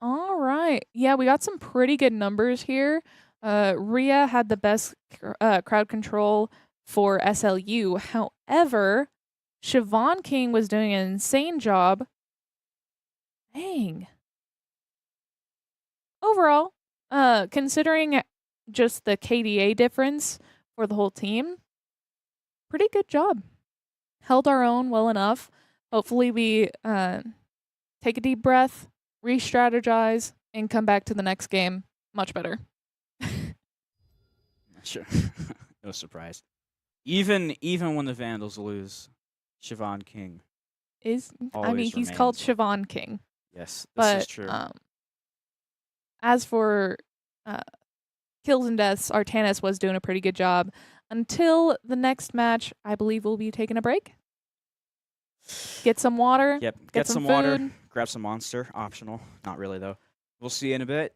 All right. Yeah, we got some pretty good numbers here. Rhea had the best crowd control for SLU. However, Siobhan King was doing an insane job. Dang. Overall, considering just the KDA difference for the whole team, pretty good job. Held our own well enough. Hopefully we take a deep breath, re-strategize, and come back to the next game much better. Sure. No surprise. Even when the Vandals lose, Siobhan King He's always called remains. Siobhan King. Yes, this But is true. as for kills and deaths, Artanis was doing a pretty good job. Until the next match, I believe we'll be taking a break. Get some water. Yep, get get some some water, food. grab some Monster, optional. Not really though. We'll see you in a bit.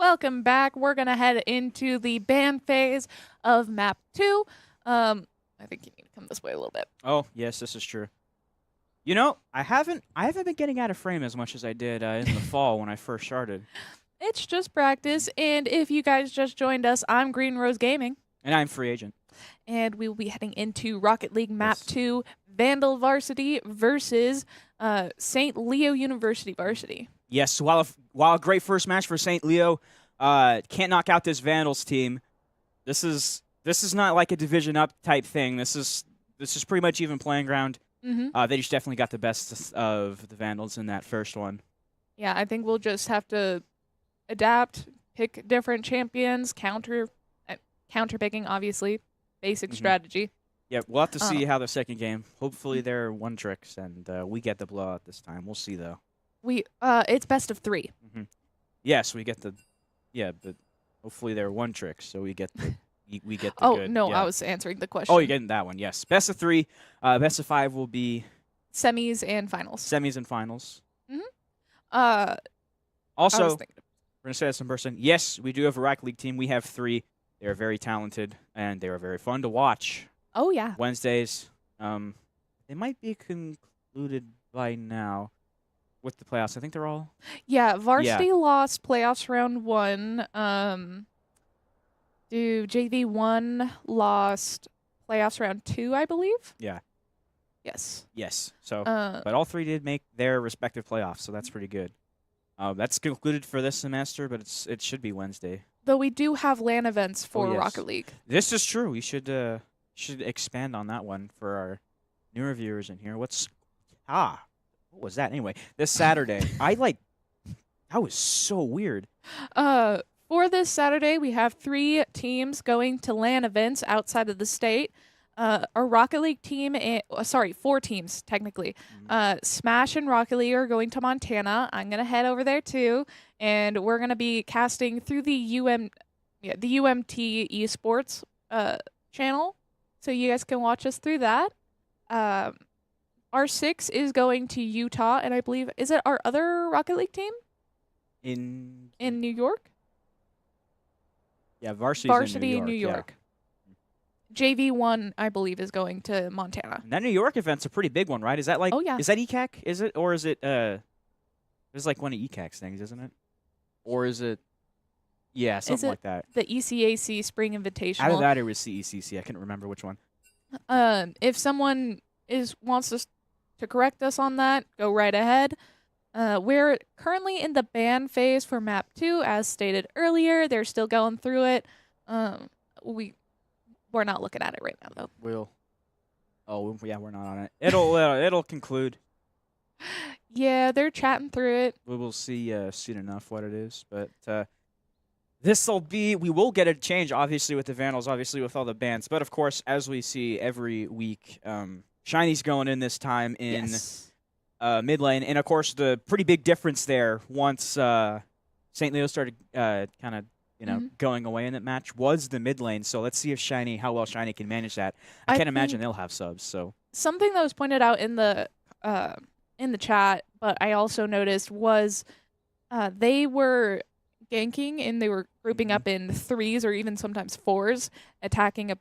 Welcome back. We're gonna head into the band phase of map 2. I think you need to come this way a little bit. Oh, yes, this is true. You know, I haven't been getting out of frame as much as I did in the fall when I first started. It's just practice, and if you guys just joined us, I'm Green Rose Gaming, And I'm free agent. and we will be heading into Rocket League Map Yes. 2 Vandal Varsity versus St. Leo University Varsity. Yes, while a great first match for St. Leo, can't knock out this Vandals team. This is not like a division up type thing. This is pretty much even playing ground. Mm-hmm. They just definitely got the best of the Vandals in that first one. Yeah, I think we'll just have to adapt, pick different champions, counter picking, obviously, basic Mhm. strategy. Yeah, we'll have to see how the second game. Hopefully they're one tricks and we get the blowout this time. We'll see though. It's best of 3. Yes, we get the but hopefully they're one tricks, so we get the we get the Oh good. no, yeah. I was answering the question. Oh, you're getting that one. Yes, best of 3. Best of 5 will be Semis and finals. semis and finals. I Also, was we're thinking. gonna say this in person. Yes, we do have a Rocket League team. We have 3. They are very talented and they are very fun to watch. Oh yeah. Wednesdays, they might be concluded by now with the playoffs. I think they're all. Yeah, Varsity lost playoffs round 1. JV1 lost playoffs round 2, I believe. Yeah. Yes. Yes. So, Uh, but all 3 did make their respective playoffs, so that's pretty good. That's concluded for this semester, but it should be Wednesday. though we do have LAN events for yes. Rocket League. This is true. We should expand on that one for our newer viewers in here. What was that anyway? This Saturday, that was so weird. For this Saturday, we have 3 teams going to LAN events outside of the state. Our Rocket League team, 4 teams technically. Smash and Rocket League are going to Montana. I'm gonna head over there too, and we're gonna be casting through the UMT Esports channel, so you guys can watch us through that. R6 is going to Utah, and I believe is it our other Rocket League team In in New York? yeah, Varsity In New York. JV1, I believe, is going to Montana. And that New York event's a pretty big one, right? Is that like? Oh, yeah. Is that ECAC? Is it or is it? It's like one of ECAC's things, isn't it? Or is it? Yeah, something like that. The ECAC Spring Invitational. Either that or it was CECC. I couldn't remember which one. If someone wants us to correct us on that, go right ahead. We're currently in the ban phase for map 2, as stated earlier. They're still going through it. We're not looking at it right now, though. Yeah, we're not on it. It'll conclude. Yeah, they're chatting through it. We will see soon enough what it is, but we will get a change, obviously, with the Vandals, obviously with all the bans. But of course, as we see every week, Shiny's going in this time in mid lane, and of course the pretty big difference there once St. Leo started kind of going away in that match was the mid lane. So let's see if how well Shiny can manage that. I can't imagine they'll have subs. So something that was pointed out in the chat, but I also noticed was they were ganking and they were grouping up in 3s or even sometimes 4s, attacking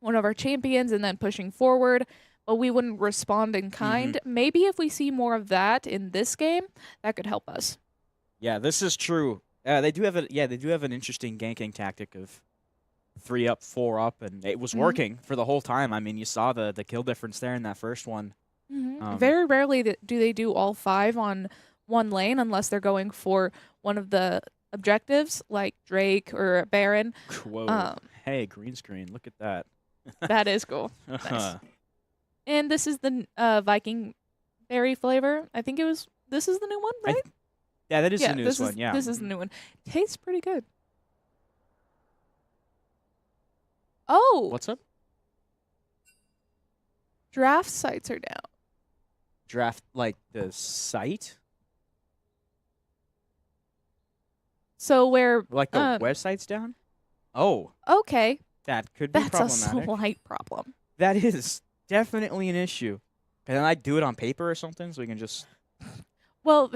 one of our champions and then pushing forward. But we wouldn't respond in kind. Maybe if we see more of that in this game, that could help us. Yeah, this is true. They do have an interesting ganking tactic of 3 up, 4 up, and it was working for the whole time. I mean, you saw the kill difference there in that first one. Very rarely do they do all 5 on one lane unless they're going for one of the objectives, like Drake or Baron. Whoa! Hey, green screen! Look at that. That is cool. Nice. And this is the Viking berry flavor. I think this is the new one, right? Yeah, that is the newest one. Yeah, this is the new one. Tastes pretty good. Oh, what's up? Draft sites are down. Draft like the site? So where like the website's down? Oh, okay. That could be problematic. That's a slight problem. That is definitely an issue. Can I do it on paper or something so we can just? Well,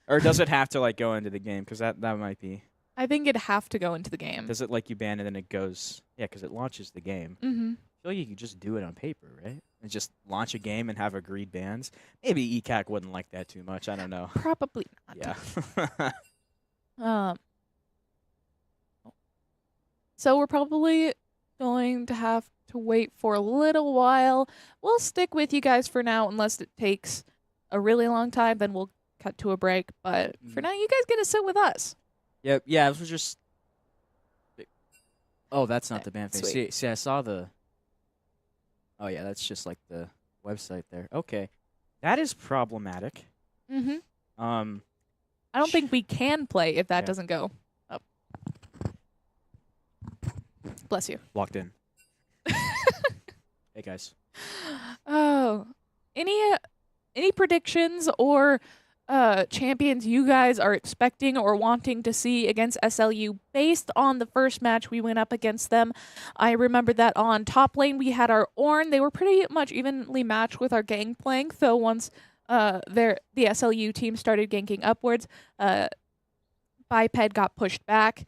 Or does it have to like go into the game? Because that might be. I think it'd have to go into the game. Does it like you ban and then it goes? Yeah, because it launches the game. Mm-hmm. I feel like you could just do it on paper, right? And just launch a game and have agreed bans. Maybe ECAC wouldn't like that too much. I don't know. Probably not. Yeah. So we're probably going to have to wait for a little while. We'll stick with you guys for now, unless it takes a really long time. Then we'll cut to a break. But for now, you guys get to sit with us. Yep. Yeah. This was just. Oh, that's not the ban face. Sweet. See, I saw the. Oh yeah, that's just like the website there. Okay, that is problematic. Mm-hmm. I I don't think we can play if that Yeah. doesn't go up. Bless you. Locked in. Hey guys. Oh, any predictions or champions you guys are expecting or wanting to see against SLU based on the first match we went up against them? I remember that on top lane we had our Ornn. They were pretty much evenly matched with our Gangplank, though once the SLU team started ganking upwards, Biped got pushed back.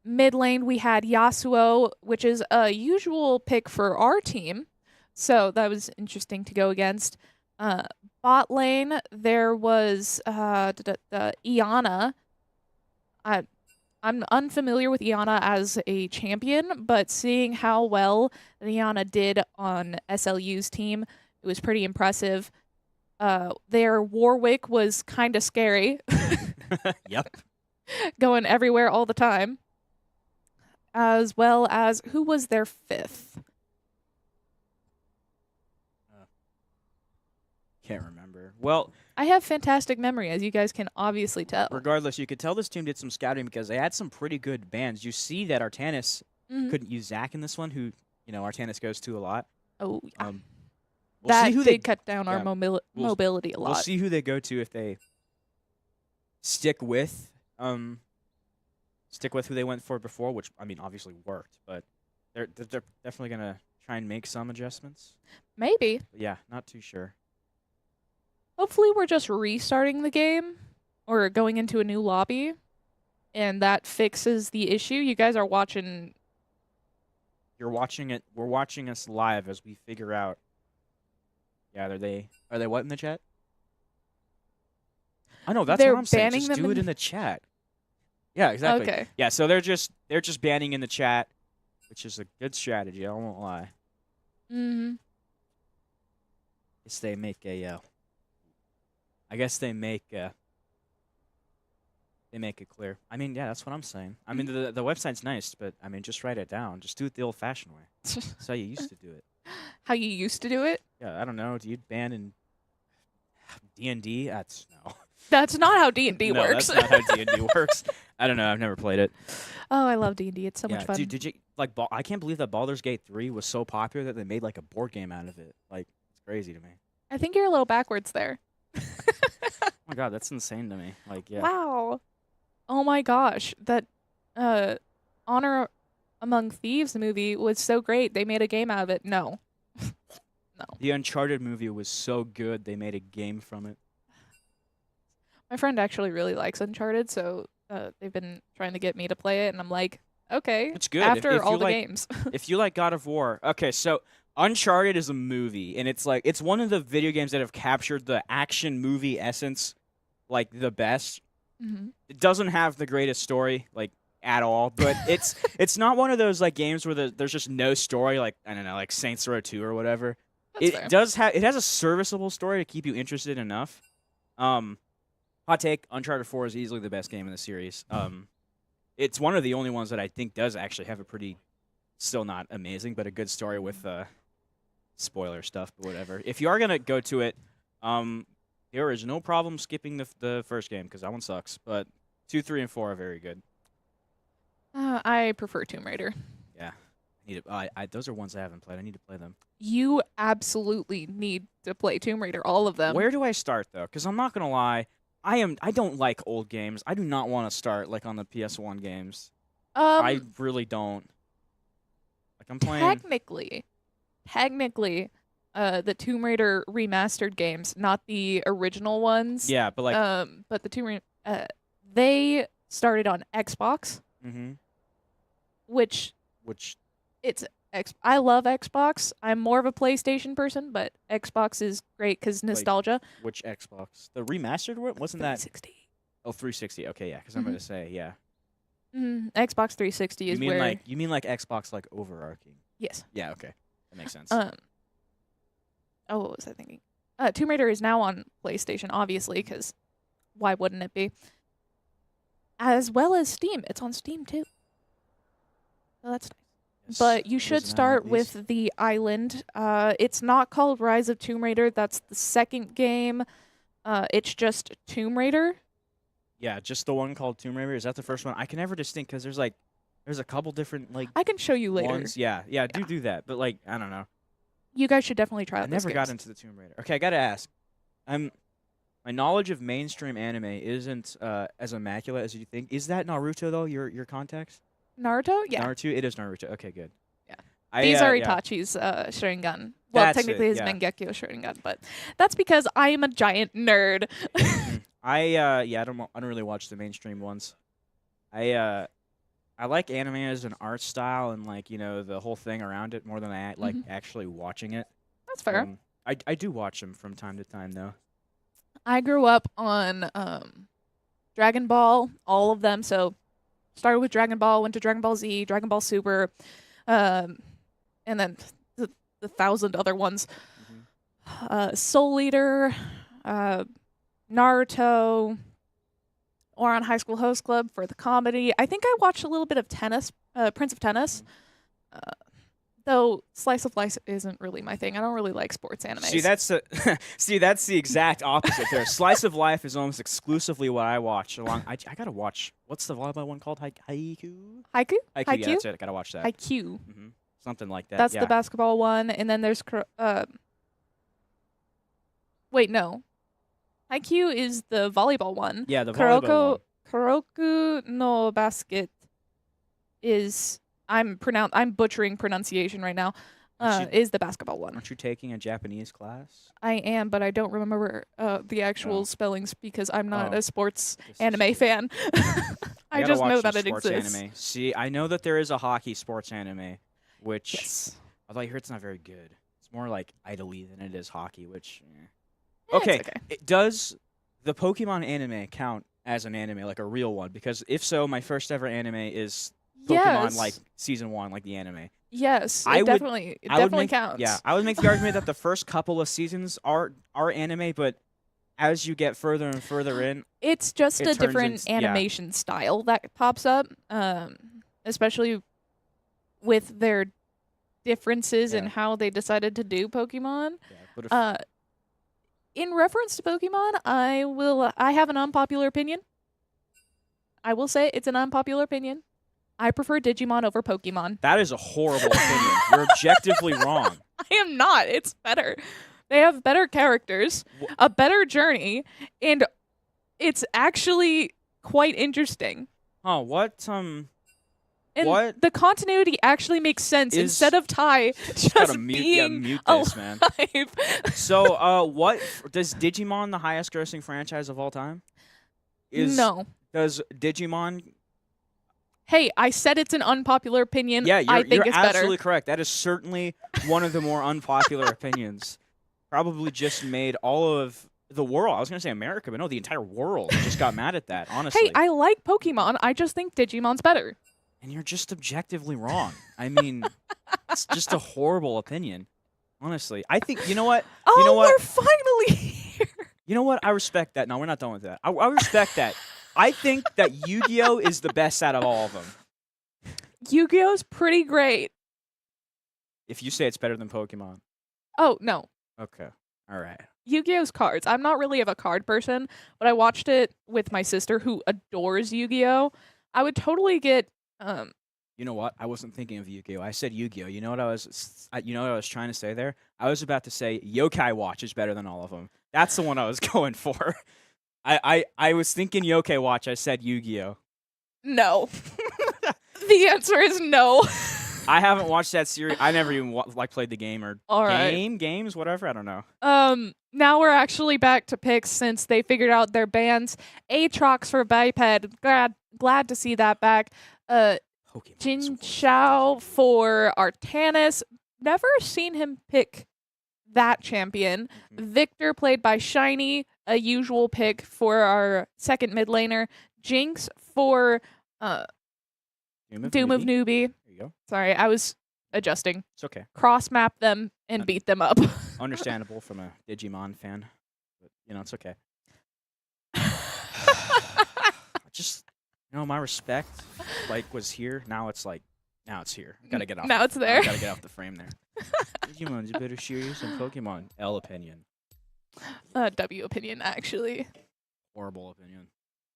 Mid lane we had Yasuo, which is a usual pick for our team, so that was interesting to go against. Bot lane there was Iana. I'm unfamiliar with Iana as a champion, but seeing how well Iana did on SLU's team, it was pretty impressive. Their Warwick was kind of scary. Yep. Going everywhere all the time. As well as, who was their fifth? Can't remember. Well, I have fantastic memory, as you guys can obviously tell. regardless, you could tell this team did some scouting because they had some pretty good bans. You see that Artanis Mhm. couldn't use Zac in this one, who Artanis goes to a lot. Oh, yeah. We'll That see who did they cut down our yeah, mobility a lot. We'll see who they go to if they stick with who they went for before, which I mean obviously worked, but they're definitely gonna try and make some adjustments. Maybe. But yeah, not too sure. Hopefully we're just restarting the game or going into a new lobby and that fixes the issue. You guys are watching. You're watching it. We're watching us live as we figure out. Yeah, are they what in the chat? I know that's They're what I'm saying. banning Just them do it in- in the chat. Yeah, exactly. Okay. Yeah, so they're just banning in the chat, which is a good strategy. I won't lie. Mm-hmm. Guess they make a. I guess they make it clear. I mean, yeah, that's what I'm saying. I mean, the website's nice, but I mean, just write it down. Just do it the old-fashioned way. That's how you used to do it. How you used to do it? Yeah, I don't know. Do you ban in D&D? That's no. That's not how D&D No, works. that's not how D&D works. I don't know. I've never played it. Oh, I love D&D. It's so Yeah, much fun. dude, did you I can't believe that Baldur's Gate 3 was so popular that they made like a board game out of it. Like, it's crazy to me. I think you're a little backwards there. Oh my god, that's insane to me. Like, yeah. Wow. Oh my gosh. That Honor Among Thieves movie was so great. They made a game out of it. No. No. The Uncharted movie was so good they made a game from it. My friend actually really likes Uncharted, so they've been trying to get me to play it, and I'm like, okay. It's good. After If all you the like- games. If you like God of War, okay, so Uncharted is a movie, and it's one of the video games that have captured the action movie essence like the best. Mm-hmm. It doesn't have the greatest story like at all, but it's not one of those like games where there's just no story, like I don't know, like Saints Row 2 or whatever. That's It fair. does have it has a serviceable story to keep you interested enough. Hot take, Uncharted 4 is easily the best game in the series. It's one of the only ones that I think does actually have a pretty, still not amazing, but a good story with spoiler stuff, but whatever. If you are gonna go to it, there is no problem skipping the first game because that one sucks. But 2, 3, and 4 are very good. I prefer Tomb Raider. Yeah, those are ones I haven't played. I need to play them. You absolutely need to play Tomb Raider, all of them. Where do I start though? Because I'm not gonna lie, I don't like old games. I do not want to start like on the PS1 games. I really don't. Like I'm playing. Technically, the Tomb Raider remastered games, not the original ones. Yeah, but like, But the Tomb Raider, they started on Xbox, mm-hmm. which Which it's I love Xbox. I'm more of a PlayStation person, but Xbox is great because nostalgia. which Xbox? The remastered one wasn't that? 360. Oh, 360. Okay, yeah, because I'm gonna say yeah. Xbox 360 is where. You mean like Xbox like overarching? Yes. Yeah. Okay, that makes sense. Oh, what was I thinking? Tomb Raider is now on PlayStation, obviously, because why wouldn't it be? As well as Steam. It's on Steam too. So that's nice. But you should start with the island. It's not called Rise of Tomb Raider. That's the second game. It's just Tomb Raider. Yeah, just the one called Tomb Raider. Is that the first one? I can never distinct because there's a couple different like. I can show you later. Ones. Yeah. Do that. But like, I don't know. You guys should definitely try out I never got into the Tomb Raider. Okay, I gotta ask. My knowledge of mainstream anime isn't as immaculate as you think. Is that Naruto though? Your context? Naruto? Yeah. Naruto. It is Naruto. Okay, good. Yeah. These are Itachi's Sharingan. Well, That's technically his Mangekyo Sharingan, but that's because I am a giant nerd. I don't really watch the mainstream ones. I like anime as an art style and like the whole thing around it more than I like actually watching it. That's fair. I do watch them from time to time though. I grew up on Dragon Ball, all of them. So started with Dragon Ball, went to Dragon Ball Z, Dragon Ball Super, and then the 1,000 other ones. Soul Eater, Naruto, Ouran High School Host Club for the comedy. I think I watched a little bit of Tennis, Prince of Tennis. Though slice of life isn't really my thing. I don't really like sports anime. See, that's the exact opposite there. Slice of life is almost exclusively what I watch. I gotta watch. What's the volleyball one called? Haiku. Haiku. Yeah, that's it. I gotta watch that. Haiku. Something like that. That's the basketball one, and then there's wait, no. Haiku is the volleyball one. Yeah, the volleyball one. Kuroku no basket is I'm butchering pronunciation right now. Is the basketball one. Aren't you taking a Japanese class? I am, but I don't remember the actual spellings because I'm not a sports anime fan. I just know that it exists. Anime. See, I know that there is a hockey sports anime, which although I hear it's not very good. It's more like idly than it is hockey, which okay. Does the Pokemon anime count as an anime, like a real one? Because if so, my first ever anime is Pokemon, like season 1, like the anime. Yes, it definitely counts. Yeah, I would make the argument that the first couple of seasons are anime, but as you get further and further in, it's just a different animation style that pops up, especially with their differences in how they decided to do Pokemon. In reference to Pokemon, I have an unpopular opinion. I will say it's an unpopular opinion. I prefer Digimon over Pokemon. That is a horrible opinion. You're objectively wrong. I am not. It's better. They have better characters, a better journey, and it's actually quite interesting. Oh, what? And what? The continuity actually makes sense instead of Tai just being alive. Man. So, what does Digimon the highest grossing franchise of all time? No. Does Digimon? Hey, I said it's an unpopular opinion. Yeah, I think it's better. You're absolutely correct. That is certainly one of the more unpopular opinions. Probably just made all of the world. I was going to say America, but no, the entire world just got mad at that, honestly. Hey, I like Pokemon. I just think Digimon's better. And you're just objectively wrong. I mean, it's just a horrible opinion. Honestly. I think, you know what? Oh, you know what? We're finally here. You know what? I respect that. No, we're not done with that. I respect that. I think that Yu-Gi-Oh! Is the best out of all of them. Yu-Gi-Oh's pretty great. If you say it's better than Pokemon. Oh, no. Okay. All right. Yu-Gi-Oh's cards. I'm not really of a card person, but I watched it with my sister who adores Yu-Gi-Oh! I would totally get You know what? I wasn't thinking of Yu-Gi-Oh! I said Yu-Gi-Oh! You know what I was trying to say there? I was about to say Yokai Watch is better than all of them. That's the one I was going for. I was thinking Yokai Watch. I said Yu-Gi-Oh! No. The answer is no. I haven't watched that series. I never even played the game or All right. games, whatever. I don't know. Now we're actually back to picks since they figured out their bans. Aatrox for Biped. Glad to see that back. Pokemon. Jin Xiao for Artanis. Never seen him pick that champion. Victor played by Shiny, a usual pick for our second mid laner. Jinx for Doom of Newbie. There you go. Sorry, I was adjusting. It's okay. Cross map them and beat them up. Understandable from a Digimon fan, but it's okay. Just my respect was here. Now it's here. I gotta get off. Now it's there. I gotta get off the frame there. Digimon's a better series than Pokemon. L opinion. W opinion, actually. Horrible opinion.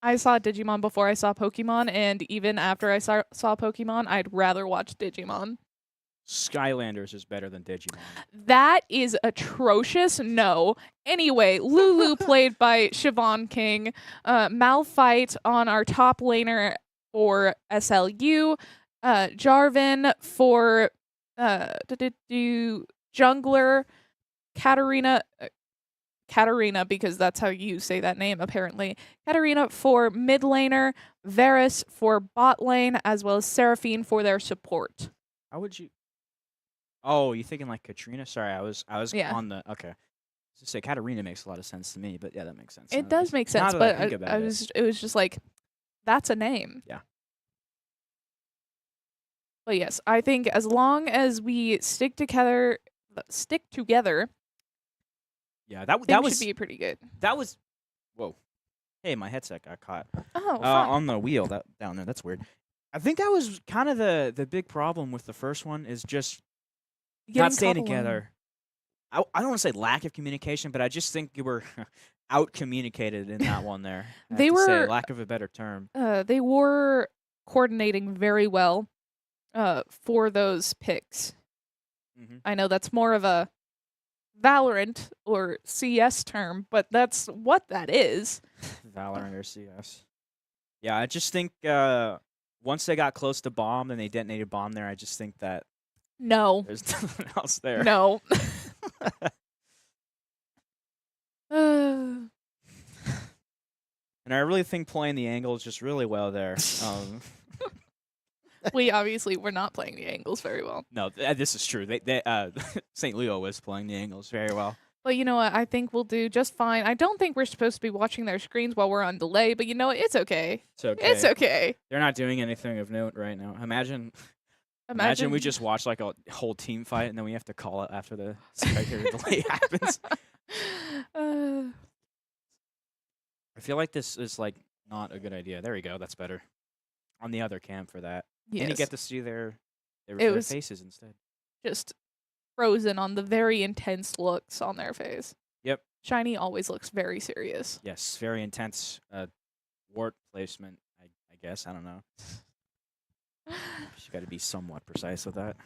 I saw Digimon before I saw Pokemon, and even after I saw Pokemon, I'd rather watch Digimon. Skylanders is better than Digimon. That is atrocious. No. Anyway, Lulu played by Siobhan King. Malphite on our top laner for SLU. Jarvan for jungler. Katarina, because that's how you say that name, apparently. Katarina for mid laner. Varus for bot lane, as well as Seraphine for their support. How would you... Oh, you thinking like Katrina? Sorry, I was on the... Okay. To say Katarina makes a lot of sense to me, but yeah, that makes sense. It does make sense, but it was just like, that's a name. Yeah. But yes, I think as long as we stick together, yeah, that was should be pretty good. That was... Whoa. Hey, my headset got caught. Oh, on the wheel down there. That's weird. I think that was kind of the big problem with the first one is just not staying together. I don't want to say lack of communication, but I just think you were out communicated in that one there. They were lack of a better term. They were coordinating very well for those picks. I know that's more of a Valorant or CS term, but that's what that is. Valorant or CS. Yeah, I just think once they got close to bomb and they detonated bomb there, I just think that there's nothing else there. No. And I really think playing the angle is just really well there. We obviously were not playing the angles very well. No, this is true. They St. Leo was playing the angles very well. But you know what? I think we'll do just fine. I don't think we're supposed to be watching their screens while we're on delay, but you know what? It's okay. It's okay. It's okay. They're not doing anything of note right now. Imagine we just watch like a whole team fight and then we have to call it after the spectator delay happens. I feel like this is like not a good idea. There we go. That's better. On the other cam for that. Yes. And you get to see their faces instead. Just frozen on the very intense looks on their face. Yep. Shiny always looks very serious. Yes, very intense wart placement, I guess. I don't know. You got to be somewhat precise with that.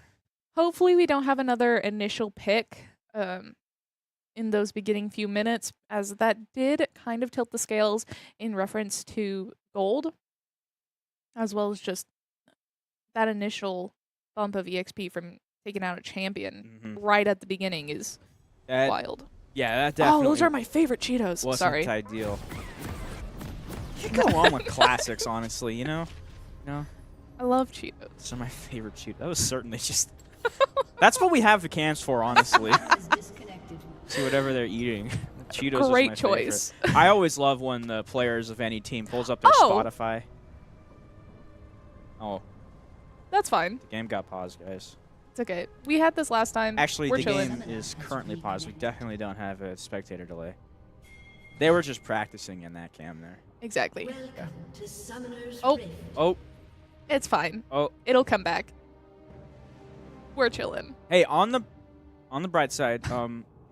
Hopefully we don't have another initial pick in those beginning few minutes, as that did kind of tilt the scales in reference to gold, as well as just that initial bump of EXP from taking out a champion right at the beginning is wild. Yeah, that definitely. Oh, those are my favorite Cheetos. Wasn't Sorry. ideal. You can go on with classics, honestly. You know. I love Cheetos. Those are my favorite Cheetos. That was certainly just. That's what we have the cans for, honestly. See whatever they're eating. Cheetos. Great is my choice. favorite. I always love when the players of any team pulls up their Spotify. Oh. That's fine. The game got paused, guys. It's okay. We had this last time. Actually, We're the chilling. game is currently paused. We definitely don't have a spectator delay. They were just practicing in that cam there. Exactly. Yeah. Oh. It's fine. Oh. It'll come back. We're chilling. Hey, on the bright side,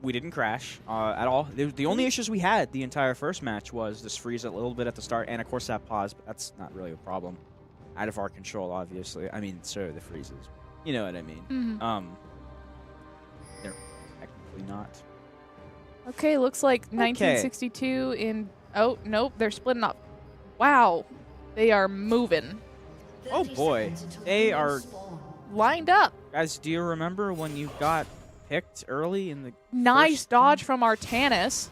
we didn't crash at all. The only issues we had the entire first match was this freeze a little bit at the start, and of course that pause, but that's not really a problem. Out of our control, obviously. I mean, so the freezes. You know what I mean. They're technically not. Okay, looks like 1962 in... Oh, nope, they're splitting up. Wow. They are moving. Oh, boy. They are lined up. Guys, do you remember when you got picked early in the Nice first dodge game? from Artanis.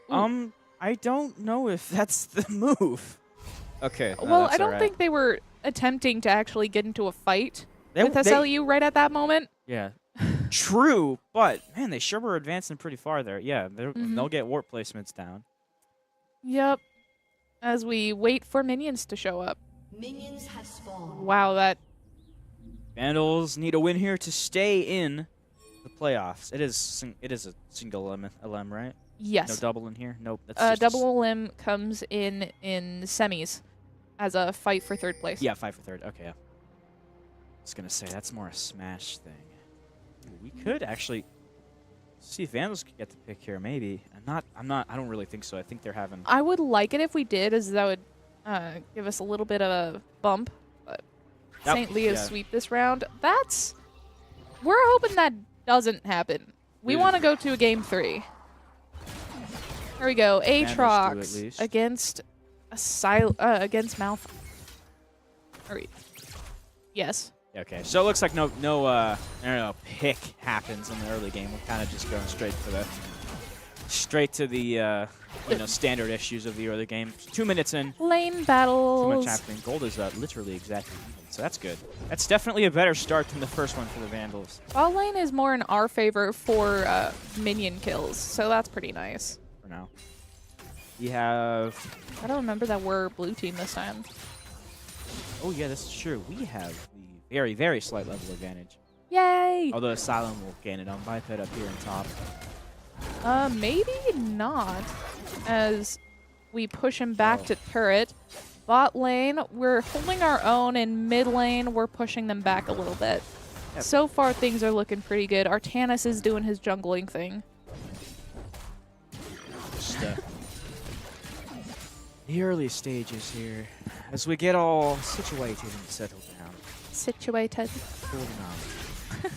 I don't know if that's the move. Okay. no, Well, that's I don't alright. think they were attempting to actually get into a fight They- with SLU right at that moment. Yeah. True, but man, they sure were advancing pretty far there. Yeah, Mm-hmm. they'll get warp placements down. Yep. As we wait for minions to show up. Minions have spawned. Wow, that Vandals need a win here to stay in the playoffs. It is a single LM, right? yes. No double in here. Nope. That's just Double limb comes in semis as a fight for third place. Yeah, 5 for third. Okay. Yeah. I was gonna say that's more a smash thing. Ooh, we could actually see if Vandals could get the pick here. Maybe. I don't really think so. I think they're having. I would like it if we did, as that would give us a little bit of a bump. But Yep, St. Leo's yeah. sweep this round. We're hoping that doesn't happen. We Yeah. want to go to a game 3. Here we go. Vandals do Aatrox at least. against against Malphite. Yes. Okay, so it looks like no pick happens in the early game. We're kind of just going straight to the standard issues of the early game. 2 minutes in, Lane too much battles. happening. Gold is literally exactly even, so that's good. That's definitely a better start than the first one for the Vandals. Bot lane is more in our favor for minion kills, so that's pretty nice. For now, we have. I don't remember that we're blue team this time. Oh yeah, this is true. We have the very very slight level advantage. Yay! Although Asylum will gain it on Biped up here on top. Maybe not, as we push him back to turret. Bot lane, we're holding our own. In mid lane, we're pushing them back a little bit. Yep. So far, things are looking pretty good. Artanis is doing his jungling thing. Just the early stages here, as we get all situated and settled down. Situated. Cool down.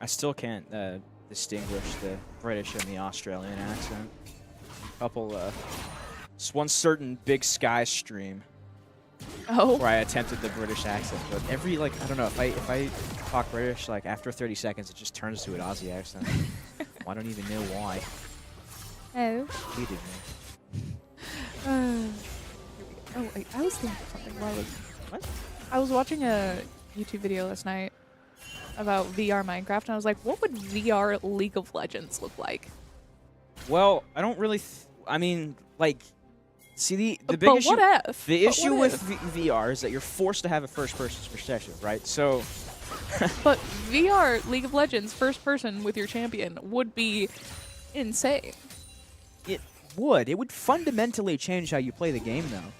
I still can't distinguish the British and the Australian accent. Couple, just one certain Big Sky stream Oh. where I attempted the British accent, but every I don't know, if I talk British, after 30 seconds, it just turns to an Aussie accent. I don't even know why. Oh. Cheated me. Oh, wait, I was thinking something. What? I was watching a YouTube video last night about VR Minecraft, and I was like, what would VR League of Legends look like? Well, I don't really. See the big But issue. what if? The But issue what with if? VR is that you're forced to have a first-person perspective, right? So. But VR League of Legends first person with your champion would be insane. It would. It would fundamentally change how you play the game, though.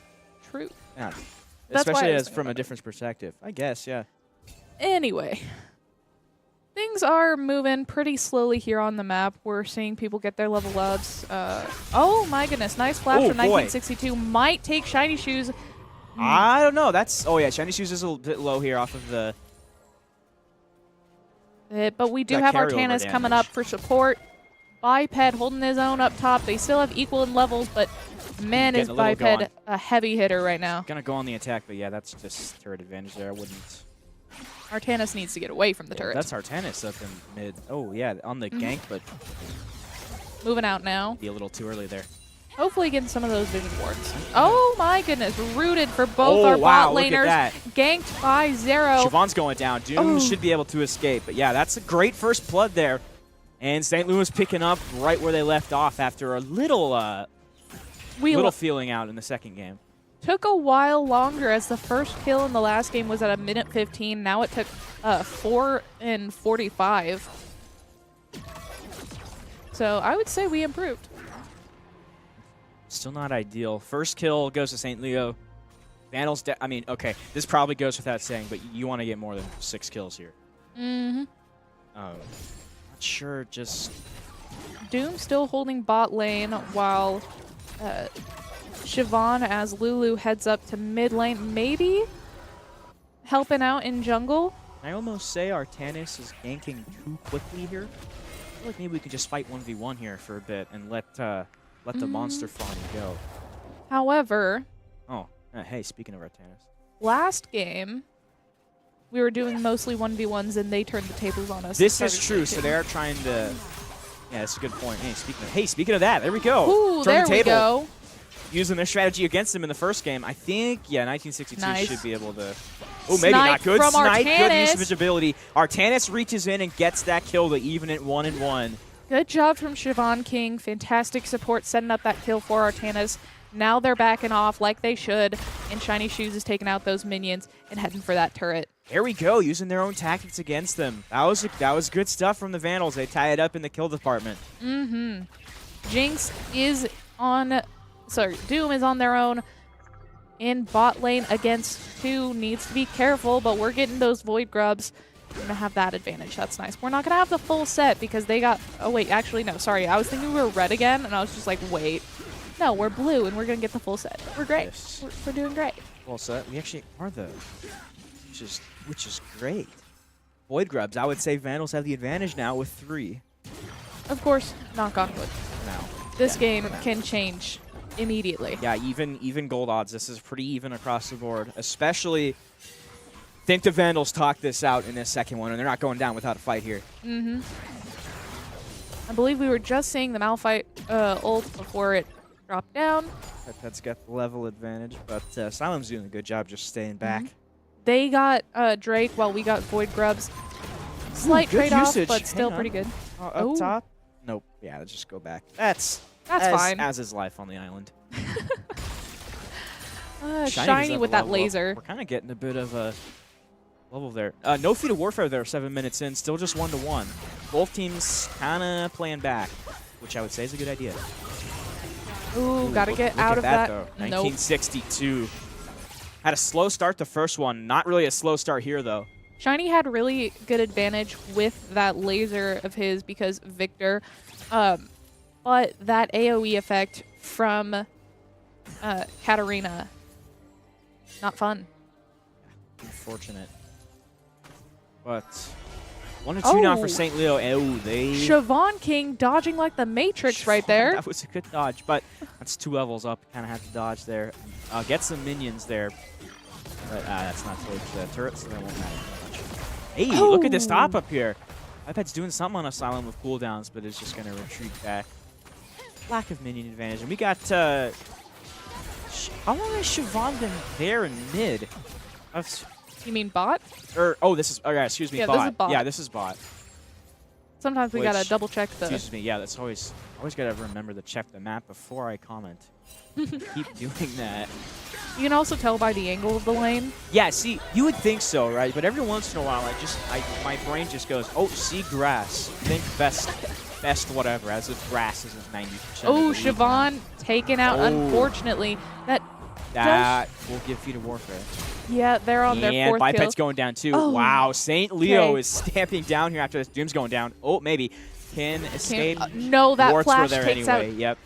True. Yeah. That's why Especially I was as thinking from a about it. different perspective. I guess, yeah. Anyway, things are moving pretty slowly here on the map. We're seeing people get their level ups. Oh my goodness, nice flash Oh, from boy. 1962. Might take Shiny Shoes. I don't know. Oh yeah, Shiny Shoes is a little bit low here off of the. But we do That have carryover Artanis coming up damage. for support. Biped holding his own up top. They still have equal in levels, but man, is Getting a little going. Biped a heavy hitter right now. Gonna go on the attack, but yeah, that's just turret advantage there. I wouldn't. Artanis needs to get away from the turret. That's Artanis up in mid. Oh yeah, on the gank, but Moving out now. be a little too early there. Hopefully getting some of those vision wards. Oh my goodness. Rooted for both our wow, bot look at laners. that. Ganked by Zero. Siobhan's going down. Doom Oh. should be able to escape. But yeah, that's a great first blood there. And St. Louis picking up right where they left off after a little feeling out in the second game. Took a while longer, as the first kill in the last game was at 1:15. Now it took 4 and 45. So I would say we improved. Still not ideal. First kill goes to St. Leo. Vandals, okay, this probably goes without saying, but you want to get more than 6 kills here. Mm-hmm. Not sure, just... Doom still holding bot lane, while Siobhan, as Lulu heads up to mid lane, maybe helping out in jungle. I almost say Artanis is ganking too quickly here. I feel like maybe we could just fight 1v1 here for a bit and let the monster farm go. However, Oh, hey, speaking of Artanis. last game, we were doing mostly 1v1s and they turned the tables on us. This and is started true. So switching. they're trying to. Yeah, that's a good point. Hey, speaking of that, there we go. Ooh, Turn there the we table. go. Using their strategy against them in the first game. I think, yeah, 1962 Nice. should be able to. Oh, maybe not. Snipe Good from snipe. Good use of Artanis. his ability. Artanis reaches in and gets that kill to even it 1-1. Good job from Siobhan King. Fantastic support setting up that kill for Artanis. Now they're backing off like they should, and Shiny Shoes is taking out those minions and heading for that turret. There we go, using their own tactics against them. That was good stuff from the Vandals. They tie it up in the kill department. Mm-hmm. Jinx is on, sorry, Doom is on their own in bot lane against 2. Needs to be careful, but we're getting those Void Grubs. We're going to have that advantage. That's nice. We're not going to have the full set because they got, oh wait, actually no, sorry. I was thinking we were red again, and I was just like, wait. No, we're blue, and we're going to get the full set. We're great. Yes. We're doing great. Well set. We actually are though, which is great. Void Grubs, I would say Vandals have the advantage now with 3. Of course, knock on wood. Now. This Yeah, game for now. can change immediately. Yeah, even gold odds. This is pretty even across the board. Especially, think the Vandals talk this out in this second one, and they're not going down without a fight here. Mm-hmm. I believe we were just seeing the Malphite ult before it dropped down. Pet-Pet's got the level advantage, but Silem's doing a good job just staying back. They got Drake while we got Void Grubs. Slight good trade-off, usage. but still Hang pretty on. good. Up Oh. top? Nope. Yeah, let's just go back. That's fine. As is life on the island. Shiny with that laser. We're kind of getting a bit of a level there. No feat of warfare there, 7 minutes in. Still just 1-1. Both teams kind of playing back, which I would say is a good idea. Ooh, gotta get look out at of that. that. Though. Nope. 1962. Had a slow start the first one. Not really a slow start here, though. Shiny had really good advantage with that laser of his because Victor, but that AoE effect from Katarina, not fun. Unfortunate. But 1-2 now Oh. for St. Leo. Oh, they... Siobhan King dodging like the Matrix right there. That was a good dodge, but that's 2 levels up. Kind of have to dodge there. Get some minions there. But that's not towards the turret, so that won't matter too much. Hey, look at this Oh. stop up here. iPad's doing something on Asylum with cooldowns, but it's just going to retreat back. Lack of minion advantage. And we got... how long has Siobhan been there in mid? You mean bot? Oh, this is... Oh, yeah, excuse me, Yeah, bot. this is bot. Yeah, this is bot. Sometimes we gotta Which- double check the. Excuse me, yeah, that's always gotta remember to check the map before I comment. Keep doing that. You can also tell by the angle of the lane. Yeah, see, you would think so, right? But every once in a while, my brain just goes, oh, see grass. Think best whatever, as if grass isn't 90%. Oh, of the league now. Siobhan taken out. Oh. Unfortunately, That will give feat of warfare. yeah, they're on their And fourth kill. Biped's going down too. Oh. Wow, St. Leo Okay. is stamping down here after this. Doom's going down. Oh, maybe. Can escape. No, that Warts were flash there takes anyway. out. Yep.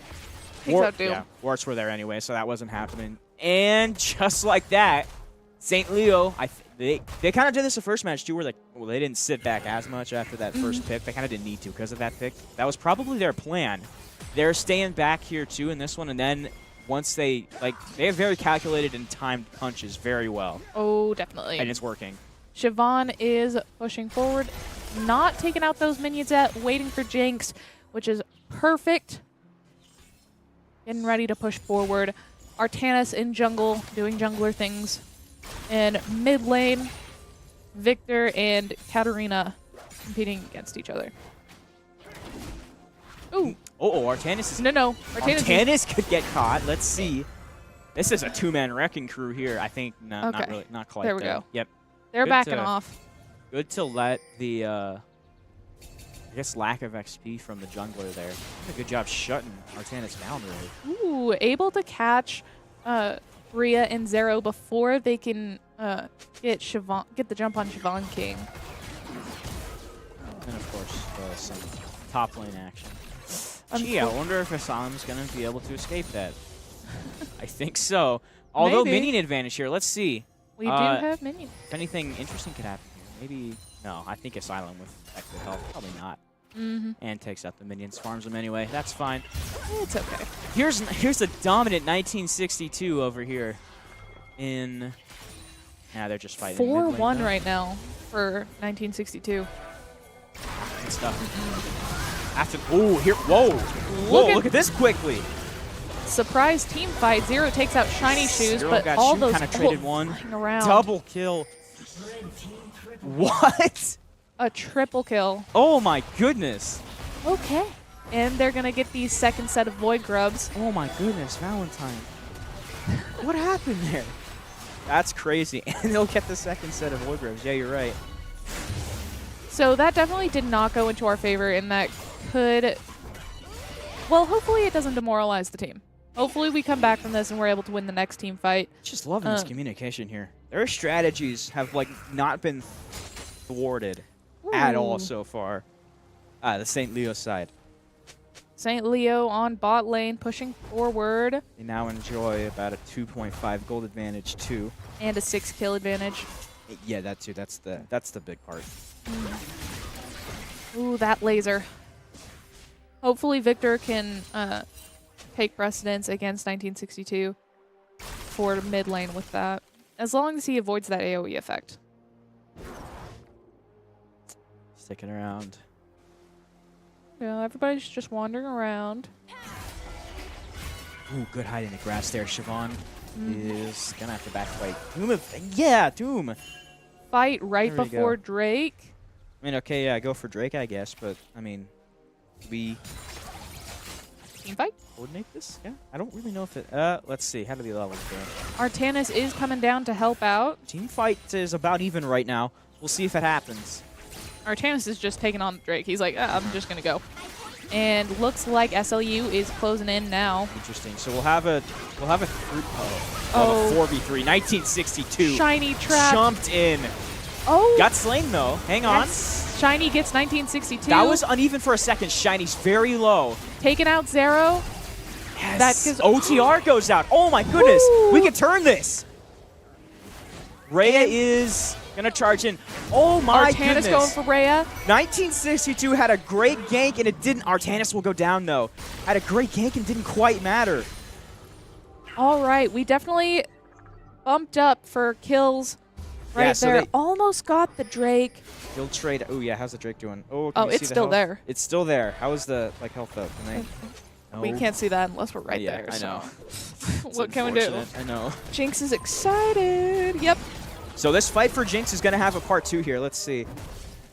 Takes out Doom. Yeah, warts were there anyway, so that wasn't happening. And just like that, St. Leo, they kind of did this the first match too, where they didn't sit back as much after that first pick. They kind of didn't need to because of that pick. That was probably their plan. They're staying back here too in this one, and then once they have very calculated and timed punches very well, Oh, definitely. and it's working. Siobhan is pushing forward, not taking out those minions yet, waiting for Jinx, which is perfect. Getting ready to push forward. Artanis in jungle, doing jungler things. In mid lane, Victor and Katarina competing against each other. Ooh, Artanis is... no. Artanis is- Artanis could get caught. Let's see. This is a 2-man wrecking crew here. I think not Okay. really, not quite. There we go. Yep. they're good backing to- off. Good to let the, I guess, lack of XP from the jungler there. Did a good job shutting Artanis down, really. Ooh, able to catch Rhea and Zero before they can get the jump on Siobhan King. And, of course, some top lane action. Gee, I wonder if Asylum's going to be able to escape that. I think so. Although Maybe. minion advantage here. Let's see. We do have minions. If anything interesting could happen here. Maybe... No, I think Asylum with extra health. Probably not. Mm-hmm. And takes out the minions, farms them anyway. That's fine. It's okay. Here's a dominant 1962 over here in Yeah, they're just fighting. 4-1 right now for 1962. Good stuff. After, oh, here, whoa, look at this quickly. Surprise team fight. Zero takes out Shiny Shoes, Zero but got all shoot, those kinda traded one. flying around. Double kill. What? A triple kill. Oh my goodness. Okay. And they're going to get the second set of Void Grubs. Oh my goodness, Valentine. What happened there? That's crazy. And they'll get the second set of Void Grubs. Yeah, you're right. So that definitely did not go into our favor, and that could... Well, hopefully it doesn't demoralize the team. Hopefully we come back from this and we're able to win the next team fight. Just loving this communication here. Their strategies have like not been thwarted at all so far. The St. Leo side. St. Leo on bot lane, pushing forward. They now enjoy about a 2.5 gold advantage too. And a 6 kill advantage. Yeah, that too. That's the big part. Ooh, that laser. Hopefully Victor can take precedence against 1962 for mid lane with that. As long as he avoids that AoE effect. Sticking around. Yeah, everybody's just wandering around. Ooh, good hide in the grass there. Siobhan is gonna have to backfight. Doom, yeah, Doom. Fight right There we before go. Drake. I mean, okay, yeah, go for Drake, I guess, but I mean, we Team fight. coordinate this? Yeah, I don't really know if it. Let's see. How do the levels go? Artanis is coming down to help out. Team fight is about even right now. We'll see if it happens. Artanis is just taking on Drake. He's like, I'm just gonna go. And looks like SLU is closing in now. Interesting. So we'll have a a 4v3. 1962 Shiny trap. jumped in. Oh, Got slain though. Hang on. yes. Shiny gets 1962. That was uneven for a second. Shiny's very low. taking out Zero. Yes. That gives- OTR goes out. Oh my goodness. Woo. We can turn this. Rhea is gonna charge in. Oh my Artanis goodness. going for Rhea. 1962 had a great gank and it didn't. Artanis will go down though. Had a great gank and didn't quite matter. All right, we definitely bumped up for kills right Yeah, so there. they- Almost got the Drake. He'll trade. Oh yeah, how's the Drake doing? Oh, can Oh, you see it's the still health? there. It's still there. How is the health though? Can they? We No. can't see that unless we're right Yeah, there. I so. know. It's What can we do? unfortunate, I know. Jinx is excited. Yep. So this fight for Jinx is gonna have a part 2 here. Let's see.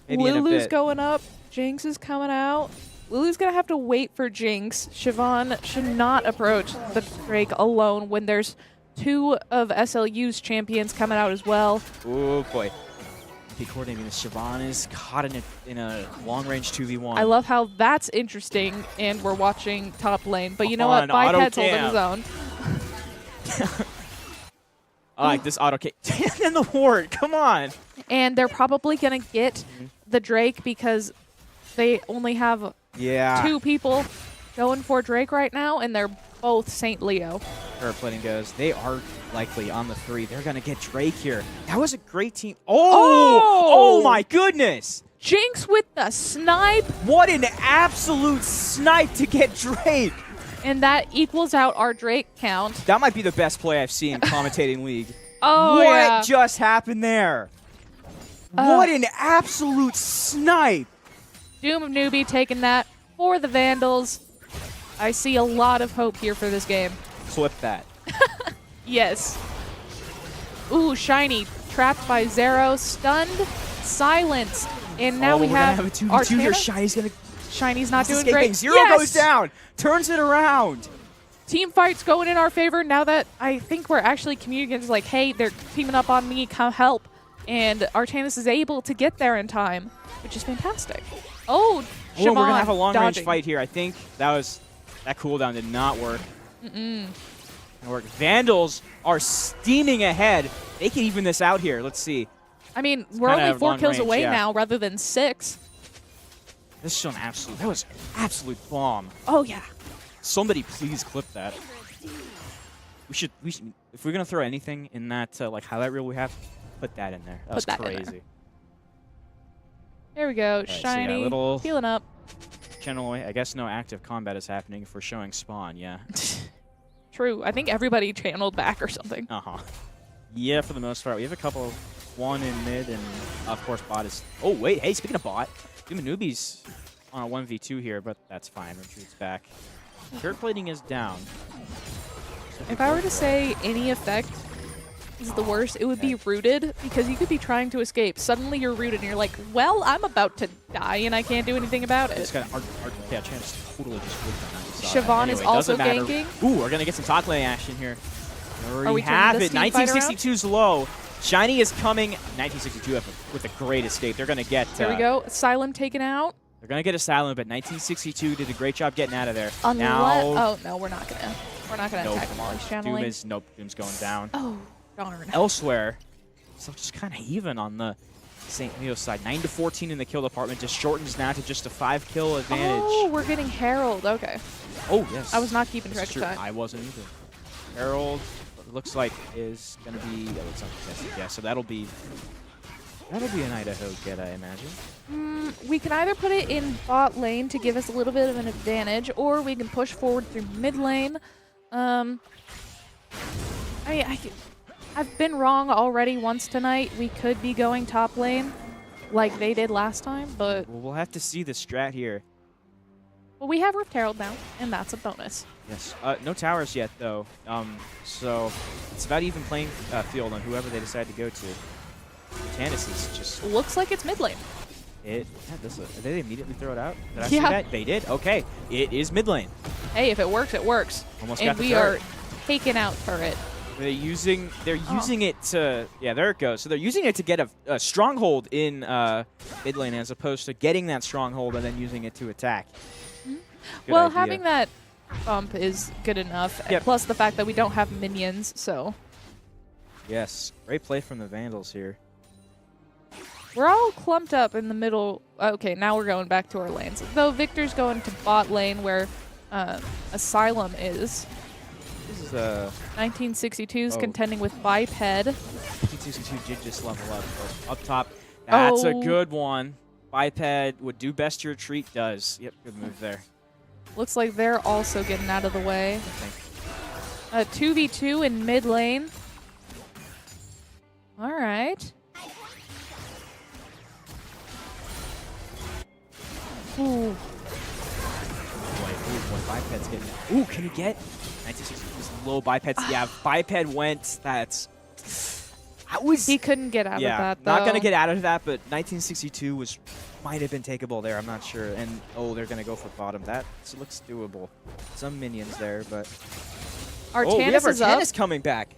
Maybe in a Lulu's bit. going up. Jinx is coming out. Lulu's going to have to wait for Jinx. Siobhan should not approach the Drake alone when there's 2 of SLU's champions coming out as well. Oh boy. Be coordinating this. Siobhan is caught in a long range 2v1. I love how that's interesting, and we're watching top lane. But you know On what? Biped's auto holding his own. I like this auto kick. And the ward. Come on. And they're probably going to get the Drake because they only have Yeah. 2 people going for Drake right now, and they're both St. Leo. Her plating goes. They are likely on the 3. They're gonna get Drake here. That was a great team. Oh my goodness! Jinx with the snipe, What an absolute snipe to get Drake. and that equals out our Drake count. That might be the best play I've seen in commentating League. Oh, what yeah. just happened there? What an absolute snipe! Doom of Newbie taking that for the Vandals. I see a lot of hope here for this game. Clip that. Yes. Ooh, Shiny trapped by Zero, stunned, silenced, and now we we're gonna have have a 2v2 here. Artana. Shiny's gonna Shiny's not doing escaping. great. Zero Yes! goes down. Turns it around. Team fight's going in our favor now that I think we're actually communicating like, hey, they're teaming up on me, come help. And Artanis is able to get there in time, which is fantastic. Oh, Oh, we're gonna Siobhan have a long dodging. range fight here. I think that cooldown did not work. Work. Vandals are steaming ahead. They can even this out here. Let's see. I mean, we're kinda only 4 long kills range, away yeah. that rather than 6. This is an absolute. That was an absolute bomb. Oh, yeah. Somebody please clip that. We should. If we're gonna throw anything in that like highlight reel we have, put that in there. That was Put that in there. crazy. There we go. so yeah, Shiny, little- healing up. Generally, I guess no active combat is happening if we're showing spawn. Yeah. True. I think everybody channeled back or something. Uh huh. Yeah, for the most part. We have a couple, one in mid, and of course bot is... Oh, wait, hey, speaking of bot, Doom Newbies on a 1v2 here, but that's fine. Retreats back. Turret plating is down. If I were to say any effect is the worst, it would be rooted, because you could be trying to escape. Suddenly you're rooted and you're like, well, I'm about to die and I can't do anything about It's it. got yeah, chance totally just whipped on that. Siobhan is also doesn't matter. ganking. Ooh, we're going to get some top lane action here. There Are we we turning have the it. Steam fight around? 1962's low. Shiny is coming. 1962 with a great escape. They're going to get... There we go. Asylum taken out. They're going to get Asylum, but 1962 did a great job getting out of there. Now, oh, no, we're not going to. We're not going to Nope. attack him while he's channeling. Doom's going down. Oh, darn. Elsewhere, so just kind of even on the St. Leo side. 9-14 in the kill department, just shortens now to just a 5-kill advantage. Oh, we're getting Herald. Okay. Oh, yes. I was not keeping This track is of true. time. I wasn't either. Herald, it looks like, is going to be... Yeah, looks uncontested. Yeah, so that'll be an Idaho get, I imagine. We can either put it in bot lane to give us a little bit of an advantage, or we can push forward through mid lane. I mean, I've been wrong already once tonight. We could be going top lane like they did last time, but Well, we'll have to see the strat here. well, we have Rift Herald now, and that's a bonus. Yes. No towers yet, though. So it's about even playing field on whoever they decide to go to. Tannis is just... Looks like it's mid lane. Did they immediately throw it out? Did I Yeah. see that? They did? Okay. It is mid lane. Hey, if it works, it works. Almost And got the we turret. are taking out turret. They're using it to... Yeah, there it goes. So they're using it to get a stronghold in mid lane as opposed to getting that stronghold and then using it to attack. Good Well, idea. having that bump is good enough. Yep. Plus the fact that we don't have minions, so Yes. Great play from the Vandals here. we're all clumped up in the middle. Okay, now we're going back to our lanes. Though Victor's going to bot lane where Asylum is. This is 1962's Oh. contending with Biped. 1962 did just level up top. That's a Oh. good one. Biped would do best to retreat. Does. Yep, good move there. Looks like they're also getting out of the way. I think. 2v2 in mid lane. All right. Ooh. Boy, Biped's getting it. Ooh, can he get? 1962 was low. Biped's, yeah, Biped went. That's... He couldn't get out of that, though. not going to get out of that, but 1962 might have been takeable there. I'm not sure. And, oh, they're going to go for bottom. That looks doable. Some minions there, but... Artanis we have is up. Artanis coming back.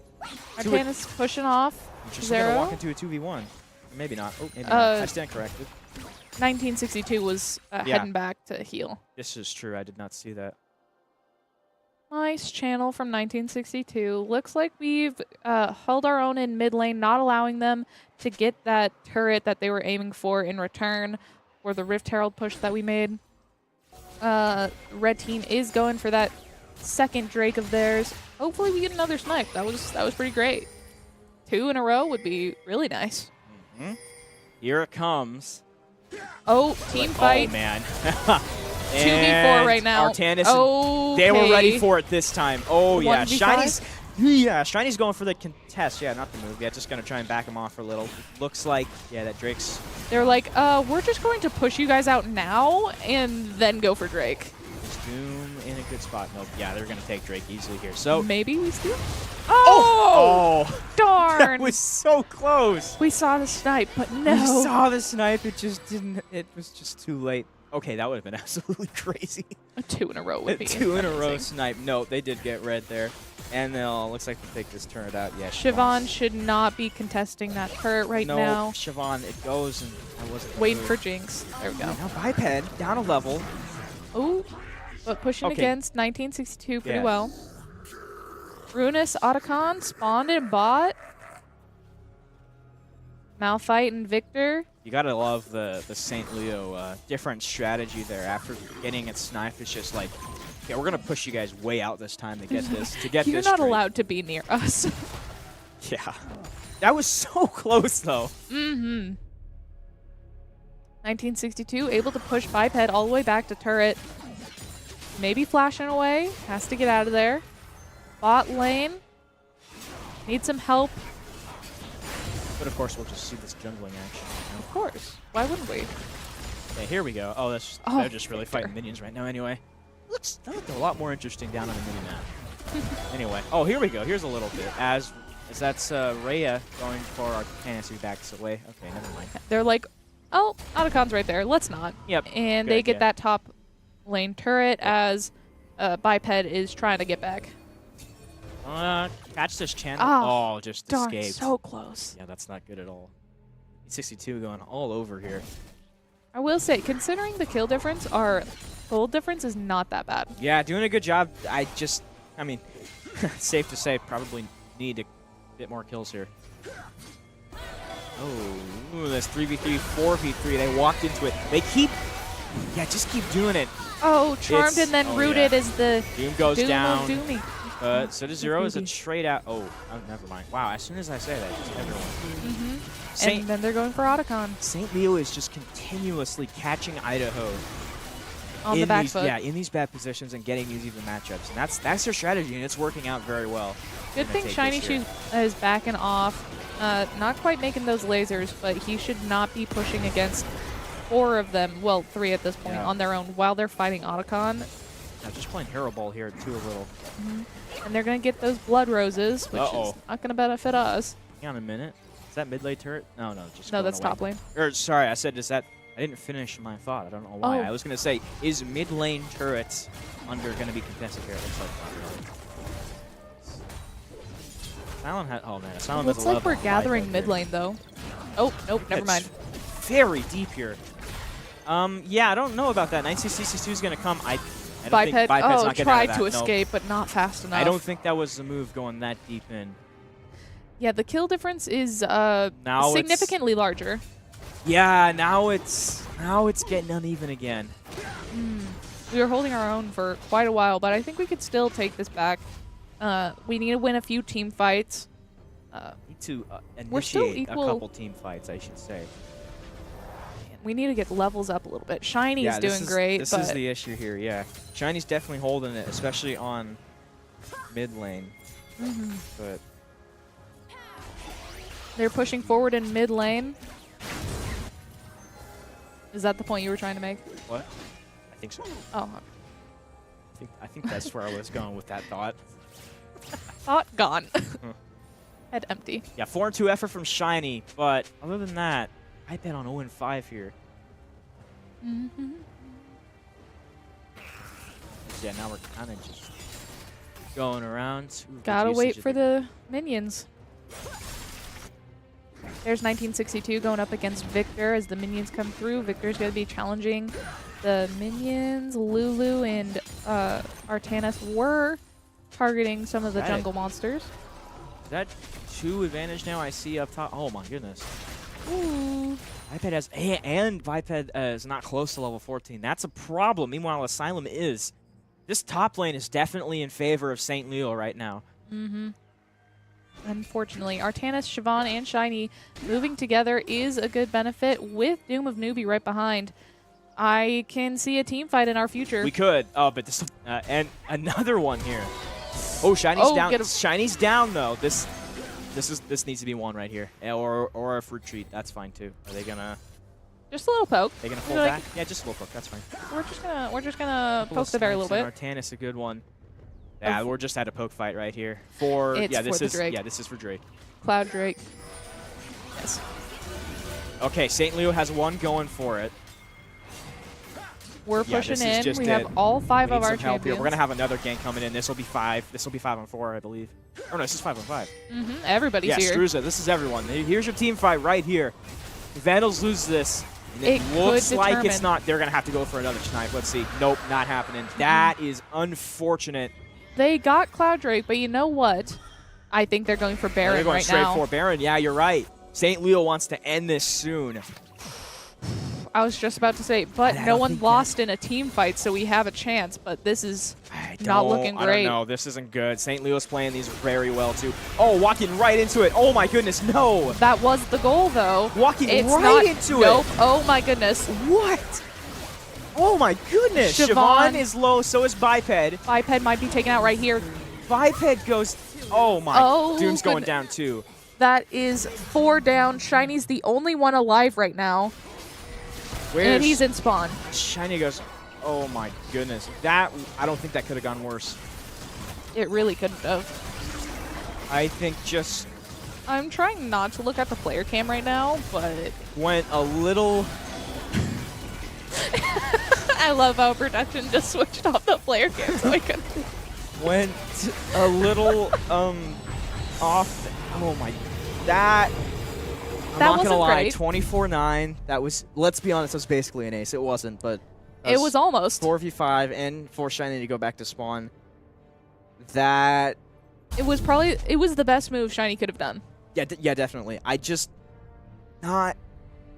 Artanis pushing off. Just going to Zero. walk into a 2v1. Maybe not. Oh, maybe not. I stand corrected. 1962 was Yeah. heading back to heal. This is true. I did not see that. Nice channel from 1962. Looks like we've held our own in mid lane, not allowing them to get that turret that they were aiming for in return for the Rift Herald push that we made. Red team is going for that second Drake of theirs. Hopefully we get another snipe. That was pretty great. 2 in a row would be really nice. Here it comes. Oh, team fight. Oh, man. 2v4 right now. Artanis, Oh, they were ready for it this time. Oh, yeah. 1v5? Shiny's going for the contest. Yeah, not the move. Yeah, just going to try and back him off for a little. Looks like, yeah, that Drake's... They're like, we're just going to push you guys out now and then go for Drake. Is Doom in a good spot? Nope. Yeah, they're going to take Drake easily here. So... Maybe we steal? Oh! Darn! That was so close. We saw the snipe, but no. We saw the snipe. It just didn't... It was just too late. Okay, that would have been absolutely crazy. A 2 in a row would be 2 in a row amazing. snipe. No, they did get red there. And they'll, looks like they'll take this turret out. Yeah, Siobhan should not be contesting that turret right no, now. Siobhan, it goes, and I wasn't Waiting move. for Jinx. There we go. Now Biped, down a level. Oh, but pushing Okay. against 1962 pretty Yeah. well. Runus Otacon spawned in bot. Malphite and Victor. You gotta love the St. Leo different strategy there. After getting it sniped, it's just like, yeah, we're gonna push you guys way out this time to get this. You're not straight. allowed to be near us. Yeah, that was so close though. 1962 able to push Biped all the way back to turret. Maybe flashing away. Has to get out of there. Bot lane. Need some help But of course, we'll just see this jungling action. Of course. Why wouldn't we? Okay, here we go. Oh, that's Oh, they're just really Victor. fighting minions right now anyway. That looked a lot more interesting down on the mini-map. Anyway, oh, here we go. Here's a little bit. As that's Rhea going for our fantasy backs away. Okay, never mind. They're like, oh, Otacon's right there. Let's not. Yep. And good they get idea. that top lane turret as Biped is trying to get back. Catch this channel. Oh, Oh, just Darn, escaped. so close. Yeah, that's not good at all. 62 going all over here. I will say, considering the kill difference, our gold difference is not that bad. Yeah, doing a good job. I mean, safe to say, probably need a bit more kills here. Oh, ooh, that's 3v3, 4v3. They walked into it. They just keep doing it. Oh, charmed It's- and then oh, rooted yeah. is the Doom goes Doom down. of Doomy. So to zero is a Doomy. trade out. Oh, never mind. Wow, as soon as I say that, just everyone. Mm-hmm. And then they're going for Otacon St. Leo is just continuously catching Idaho on the in back these, foot. yeah, in these bad positions and getting these even matchups. And that's their strategy, and it's working out very well. Good Gonna thing take Shiny this here. Shoes is backing off. Not quite making those lasers, but he should not be pushing against 4 of them, well, 3 at this point, Yeah. on their own while they're fighting Otacon. Yeah, just playing Hero Ball here too a little. And they're going to get those blood roses, which Uh-oh. is not going to benefit us. Hang on a minute. Is that mid lane turret? No, just No, going that's away. top lane. Or sorry, I said is that I didn't finish my thought. I don't know why. Oh. I was gonna say, is mid lane turrets under gonna be contested here? It looks like Asylum has Asylum Looks has like 11 we're on gathering Biped mid here. lane, though. Oh, nope, never It's mind. Very deep here. Yeah, I don't know about that. 9CC2 is gonna come. I don't think Biped, Biped's not getting out of tried that. to No. escape, but not fast enough. I don't think that was the move going that deep in. Yeah, the kill difference is Now it's- significantly larger. Yeah, now it's getting uneven again. We were holding our own for quite a while, but I think we could still take this back. We need to win a few team fights. Need to We're still initiate a equal- couple team fights, I should say. We need to get levels up a little bit. Shiny's Yeah, doing great, This but is the issue here, yeah. Shiny's definitely holding it, especially on mid lane. But they're pushing forward in mid lane. Is that the point you were trying to make? what? I think so. Oh, I think that's where I was going with that thought. thought gone. Head empty. Yeah, 4-2 effort from Shiny, but other than that, I bet on 0-5 here. Yeah, now we're kind of just going around. Ooh, good Gotta usage wait of for the minions. There's 1962 going up against Victor as the minions come through. Victor's going to be challenging the minions. Lulu and Artanis were targeting some of the Got it. jungle monsters. Is that 2 advantage now I see up top? Oh my goodness. Ooh. Biped has, and Biped is not close to level 14. That's a problem. Meanwhile, Asylum is. This top lane is definitely in favor of St. Leo right now. Unfortunately, Artanis, Siobhan, and Shiny moving together is a good benefit with Doom of Newbie right behind. I can see a team fight in our future. We could. Oh, but this and another one here. Oh, Shiny's Oh, down. get him. Shiny's down though. This needs to be one right here, or a fruit treat. That's fine too. Are they gonna? Just a little poke. They gonna pull Like- back? Yeah, just a little poke. That's fine. We're just gonna poke the bear a little bit. Artanis a good one. Yeah, Of- we're just at a poke fight right here. For It's yeah, for this the is Drake. yeah, this is for Drake. Cloud Drake. Yes. Okay, St. Leo has one going for it. We're Yeah, pushing this is in. just We it. have all 5 We of need our some help here. champions. We're gonna have another gank coming in. This will be 5. This will be 5-on-4, I believe. Oh no, this is 5-on-5. Everybody's Yeah, here. Struza, this is everyone. Here's your team fight right here. If Vandals lose this, and It looks could like it's determine. not. They're gonna have to go for another snipe. Let's see. Nope, not happening. That is unfortunate. They got Cloud Drake, but you know what? I think they're going for Baron They're going right straight now. for Baron. Yeah, you're right. St. Leo wants to end this soon. I was just about to say, but I no don't one think lost in a team fight, so we have a chance. But this is I not looking I great. don't know. This isn't good. St. Leo's playing these very well too. Oh, walking right into it. Oh my goodness, no. That was the goal, though. Walking It's right not, into nope. it. Oh my goodness. What? Oh my goodness. Siobhan. Siobhan is low. So is Biped. Biped might be taken out right here. Biped goes. Oh my. Oh, Doom's going goodness. down too. That is 4 down. Shiny's the only one alive right now. And he's in spawn. Shiny goes, oh my goodness. That, I don't think that could have gone worse. It really couldn't have. I think just I'm trying not to look at the player cam right now, but went a little... I love how production just switched off the player cam so I couldn't. Went a little off. Oh my, that. I'm That not wasn't gonna lie, great. 24-9. That was, let's be honest, that was basically an ace. It wasn't, but It was almost. 4v5 and for Shiny to go back to spawn. That, It was the best move Shiny could have done. yeah, yeah, definitely. I just not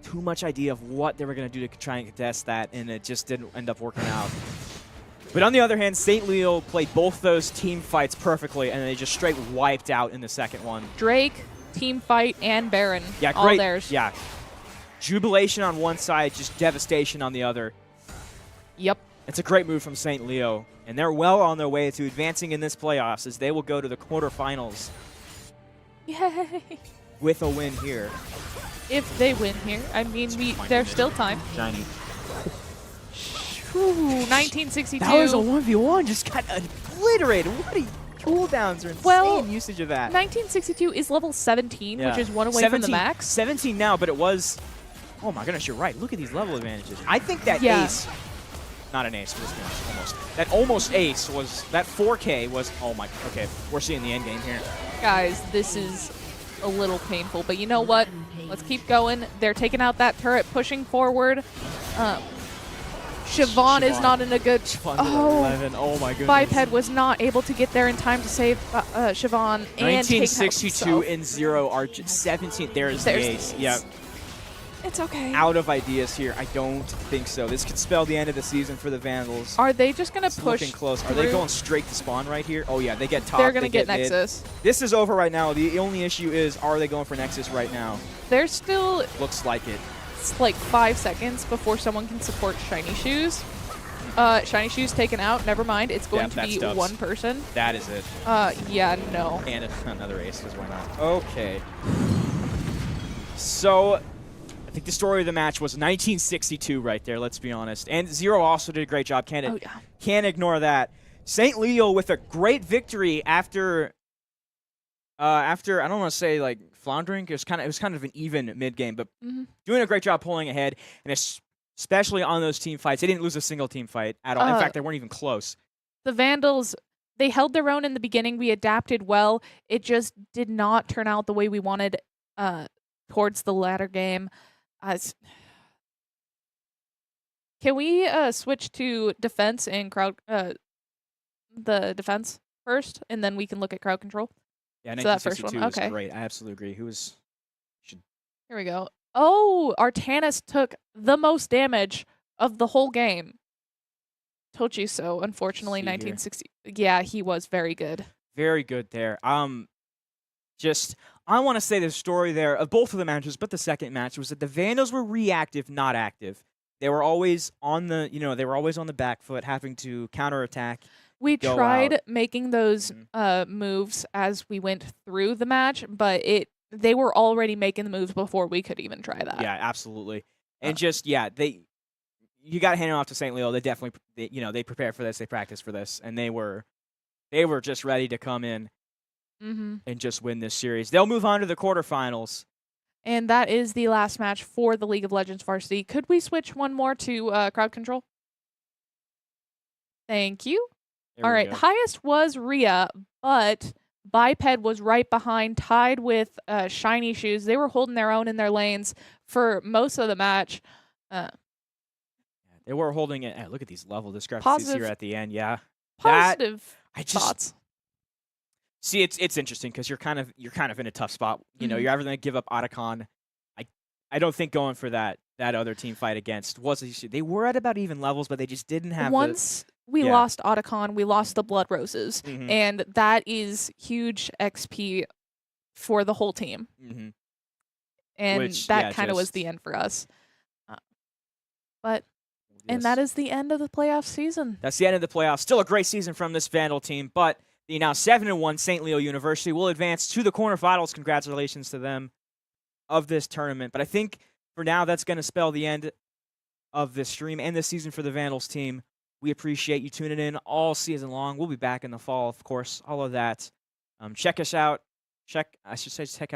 too much idea of what they were gonna do to try and contest that, and it just didn't end up working out. But on the other hand, St. Leo played both those team fights perfectly, and they just straight wiped out in the second one. Drake, team fight, and Baron. Yeah, all great. theirs. Yeah. Jubilation on one side, just devastation on the other. Yep. It's a great move from St. Leo, and they're well on their way to advancing in this playoffs as they will go to the quarterfinals Yay. with a win here. If they win here, I mean, there's still time. Shiny. Ooh, 1962. That was a 1v1, just got obliterated. What a cooldowns are insane Well, usage of that. 1962 is level 17, Yeah. which is one away from the max. 17 now, but it was... Oh my goodness, you're right. Look at these level advantages. I think that Yeah. ace... Not an ace, let's be honest, almost. That almost ace was... That 4K was... Oh my... Okay, we're seeing the end game here. Guys, this is a little painful, but you know what? Let's keep going. They're taking out that turret, pushing forward. Siobhan is Siobhan. not in a good... Fun Oh, 11. Oh my goodness. Biped was not able to get there in time to save Siobhan and take out 1962 himself. and 0 are 17. There's the There's the ace. ace. Yeah. It's okay. Out of ideas here. I don't think so. This could spell the end of the season for the Vandals. Are they just going to It's push looking close. Are they through? going straight to spawn right here? Oh yeah, they get top. They're going to they get mid. Nexus. This is over right now. The only issue is, are they going for Nexus right now? There's still Looks like it. like 5 seconds before someone can support Shiny Shoes. Shiny Shoes taken out. Never mind. It's going to that's be dubs. one person. That is it. Yeah, no. And another ace, because why not? Okay. So, I think the story of the match was 1962 right there, let's be honest. And Zero also did a great job. Oh, yeah. Can't ignore that. St. Leo with a great victory after I don't want to say like floundering. It was kind of an even mid game, but doing a great job pulling ahead, and especially on those team fights. They didn't lose a single team fight at all. In fact, they weren't even close. The Vandals, they held their own in the beginning. We adapted well. It just did not turn out the way we wanted towards the latter game. Can we switch to defense and crowd? The defense first, and then we can look at crowd control. Yeah, So that first 1962 one, was okay. great. I absolutely agree. Who was? Here we go. Oh, Artanis took the most damage of the whole game. Told you so. Unfortunately, See here. 1960. Yeah, he was very good. Very good there. I want to say the story there of both of the matches, but the second match was that the Vandals were reactive, not active. They were always on the back foot, having to counterattack. We Go tried out. making those moves as we went through the match, but they were already making the moves before we could even try that. Yeah, absolutely. And you got to hand it off to St. Leo. They definitely, they prepared for this, they practiced for this, and they were just ready to come in and just win this series. They'll move on to the quarterfinals. And that is the last match for the League of Legends Varsity. Could we switch one more to crowd control? Thank you. There All we right, go. highest was Rhea, but Biped was right behind, tied with Shiny Shoes. They were holding their own in their lanes for most of the match. They were holding it. Look at these level discrepancies Positive- here at the end. Yeah. Positive I just thoughts. see it's interesting because you're kind of in a tough spot. You know, Mhm. you're either going to give up Otacon. I don't think going for that other team fight against was the issue. They were at about even levels, but they just didn't have Once we yeah. lost Otacon, we lost the Blood Roses, Mhm. and that is huge XP for the whole team. And Which, that yeah, kind of was just- the end for us. And that is the end of the playoff season. That's the end of the playoffs. Still a great season from this Vandal team, but The now 7-1 St. Leo University will advance to the quarterfinals. Congratulations to them of this tournament. But I think for now that's going to spell the end of this stream and this season for the Vandals team. We appreciate you tuning in all season long. We'll be back in the fall, of course, all of that. Check us out. Check out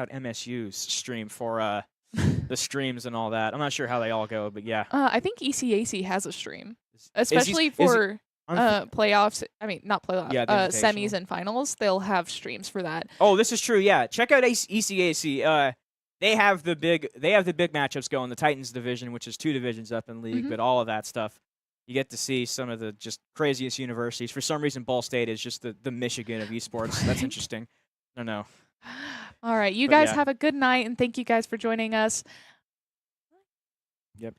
MSU's stream for the streams and all that. I'm not sure how they all go, but yeah. I think ECAC has a stream, Is especially he- for I'm playoffs. I mean, not playoffs. Yeah, the Semis Invitational. and finals. They'll have streams for that. Oh, this is true. Yeah, check out ECAC. They have the big matchups going. The Titans division, which is 2 divisions up in league, Mhm. but all of that stuff. You get to see some of the just craziest universities. For some reason, Ball State is just the Michigan of esports. That's interesting. I don't know. All right, you But guys yeah. have a good night, and thank you guys for joining us. Yep.